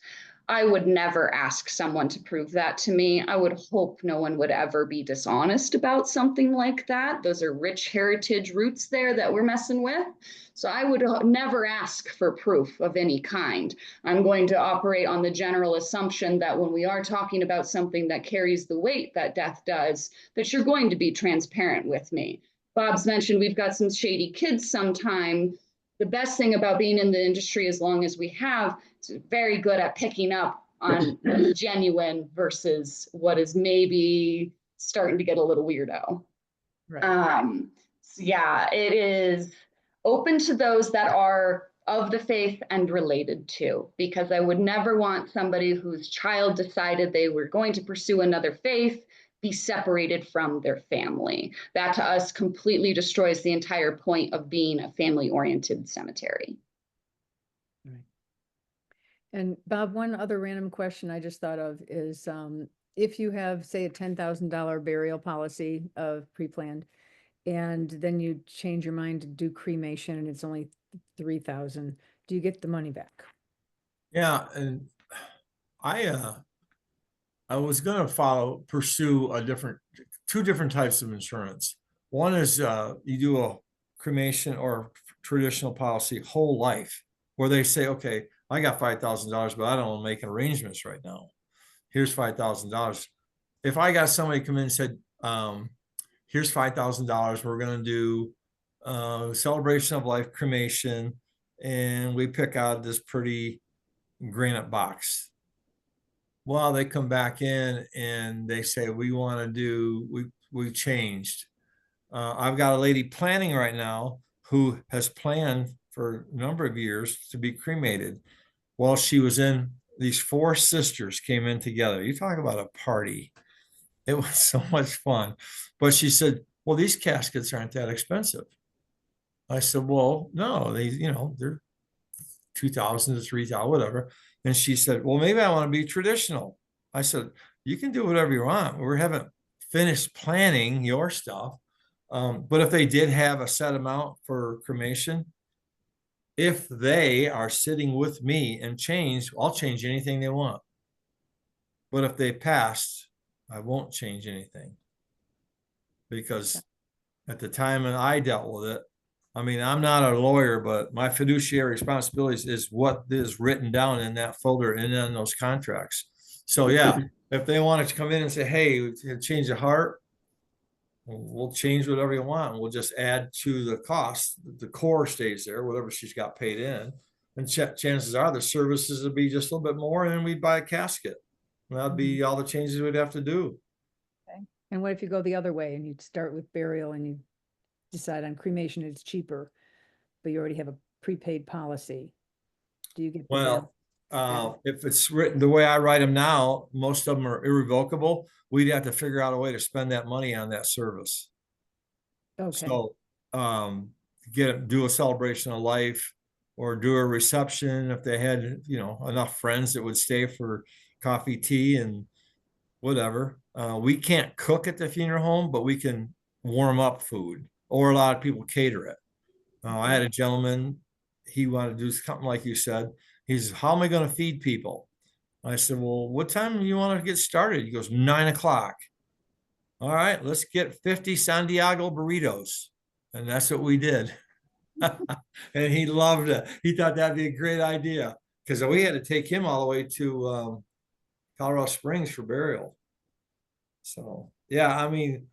I would never ask someone to prove that to me. I would hope no one would ever be dishonest about something like that. Those are rich heritage roots there that we're messing with. So I would never ask for proof of any kind. I'm going to operate on the general assumption that when we are talking about something that carries the weight that death does, that you're going to be transparent with me. Bob's mentioned we've got some shady kids sometime. The best thing about being in the industry as long as we have, is very good at picking up on what's genuine versus what is maybe starting to get a little weirdo. Right. So yeah, it is open to those that are of the faith and related to, because I would never want somebody whose child decided they were going to pursue another faith be separated from their family. That to us completely destroys the entire point of being a family-oriented cemetery. Right. And Bob, one other random question I just thought of is, if you have, say, a $10,000 burial policy of pre-planned, and then you change your mind to do cremation and it's only 3,000, do you get the money back? Yeah, and I was gonna pursue two different types of insurance. One is you do a cremation or traditional policy whole life, where they say, okay, I got $5,000, but I don't want to make arrangements right now. Here's $5,000. If I got somebody come in and said, here's $5,000, we're gonna do celebration of life cremation, and we pick out this pretty granite box. Well, they come back in and they say, we want to do, we changed. I've got a lady planning right now who has planned for a number of years to be cremated. While she was in, these four sisters came in together. You talk about a party. It was so much fun. But she said, well, these caskets aren't that expensive. I said, well, no, they're 2,000 to 3,000, whatever. And she said, well, maybe I want to be traditional. I said, you can do whatever you want. We haven't finished planning your stuff. But if they did have a set amount for cremation, if they are sitting with me and change, I'll change anything they want. But if they passed, I won't change anything. Because at the time when I dealt with it, I mean, I'm not a lawyer, but my fiduciary responsibilities is what is written down in that folder and in those contracts. So yeah, if they wanted to come in and say, hey, change the heart, we'll change whatever you want. We'll just add to the cost. The core stays there, whatever she's got paid in. And chances are the services would be just a little bit more, and then we'd buy a casket. And that'd be all the changes we'd have to do. Okay. And what if you go the other way and you start with burial and you decide on cremation, it's cheaper, but you already have a prepaid policy? Do you get the Well, Yeah. if it's written the way I write them now, most of them are irrevocable. We'd have to figure out a way to spend that money on that service. Okay. So, do a celebration of life or do a reception if they had, enough friends that would stay for coffee, tea, and whatever. We can't cook at the funeral home, but we can warm up food, or a lot of people cater it. I had a gentleman, he wanted to do something like you said. He says, how am I going to feed people? I said, well, what time do you want to get started? He goes, 9 o'clock. All right, let's get 50 Santiago burritos. And that's what we did. And he loved it. He thought that'd be a great idea because we had to take him all the way to Colorado Springs for burial. So, yeah, I mean,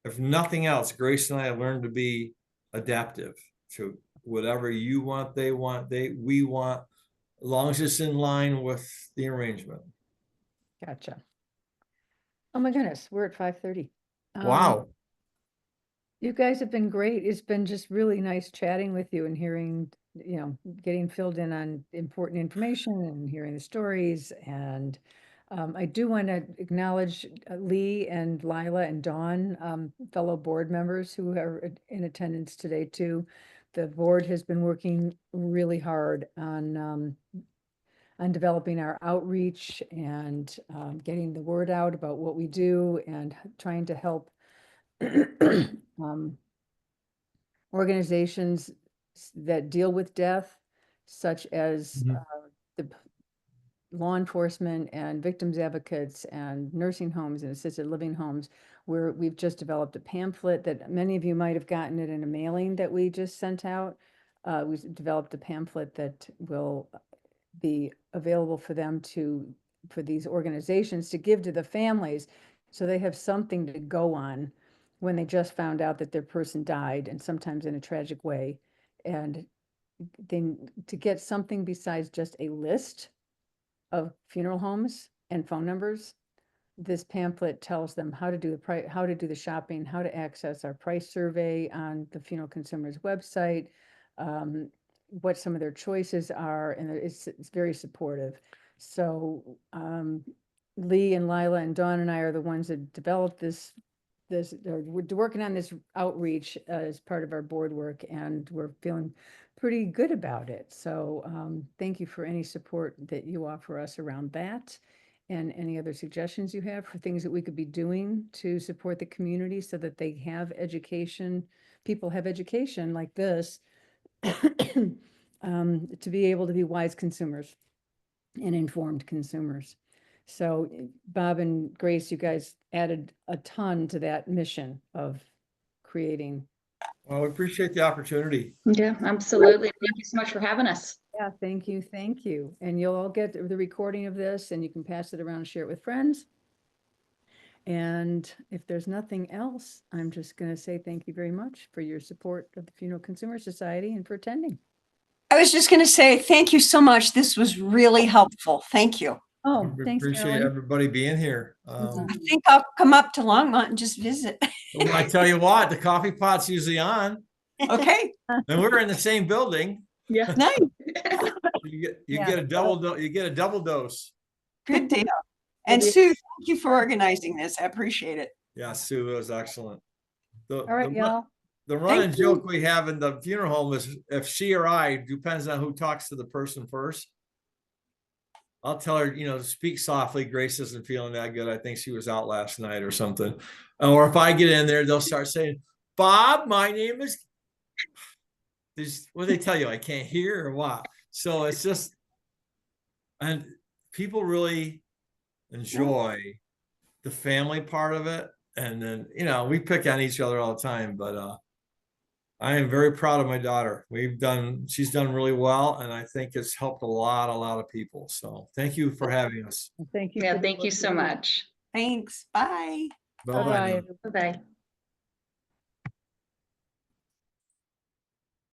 if nothing else, Grace and I have learned to be adaptive to whatever you want, they want, we want, as long as it's in line with the arrangement. Gotcha. Oh my goodness, we're at 5:30. Wow. You guys have been great. It's been just really nice chatting with you and hearing you know, getting filled in on important information and hearing the stories. And I do want to acknowledge Lee and Lila and Dawn, fellow board members who are in attendance today too. The board has been working really hard on developing our outreach and getting the word out about what we do and trying to help organizations that deal with death, such as Mhm. the law enforcement and victims advocates and nursing homes and assisted living homes, where we've just developed a pamphlet that many of you might have gotten it in a mailing that we just sent out. We've developed a pamphlet that will be available for them for these organizations to give to the families, so they have something to go on when they just found out that their person died, and sometimes in a tragic way. And then to get something besides just a list of funeral homes and phone numbers, this pamphlet tells them how to do how to do the shopping, how to access our price survey on the Funeral Consumers website, what some of their choices are, and it's very supportive. So Lee and Lila and Dawn and I are the ones that developed we're working on this outreach as part of our board work, and we're feeling pretty good about it. So thank you for any support that you offer us around that, and any other suggestions you have for things that we could be doing to support the community so that they have education, people have education like this, to be able to be wise consumers and informed consumers. So Bob and Grace, you guys added a ton to that mission of creating. Well, we appreciate the opportunity. Yeah, absolutely. Thank you so much for having us. Yeah, thank you, thank you. And you'll all get the recording of this, and you can pass it around and share it with friends. And if there's nothing else, I'm just going to say thank you very much for your support of the Funeral Consumer Society and for attending. I was just going to say, thank you so much. This was really helpful. Thank you. Oh, We thanks, appreciate Carolyn. everybody being here. I think I'll come up to Longmont and just visit. Well, I tell you what, the coffee pot's usually on, Okay, and we're in the same building. Yeah. nice. You Yeah. get a double dose. Good deal. And Maybe- Sue, thank you for organizing this. I appreciate it. Yeah, Sue, it was excellent. The, All right, the, y'all. the running Thank you. joke we have in the funeral home is if she or I, depends on who talks to the person first. I'll tell her, you know, speak softly. Grace isn't feeling that good. I think she was out last night or something. Or if I get in there, they'll start saying, Bob, my name is. What do they tell you? I can't hear or what? So it's just, and people really enjoy the family part of it. And then, you know, we pick on each other all the time, but I am very proud of my daughter. She's done really well, and I think it's helped a lot of people. So thank you for having us. Thank you. Yeah, for the thank you work so do. much. Thanks. Bye. Bye-bye. Bye-bye. now. Bye-bye.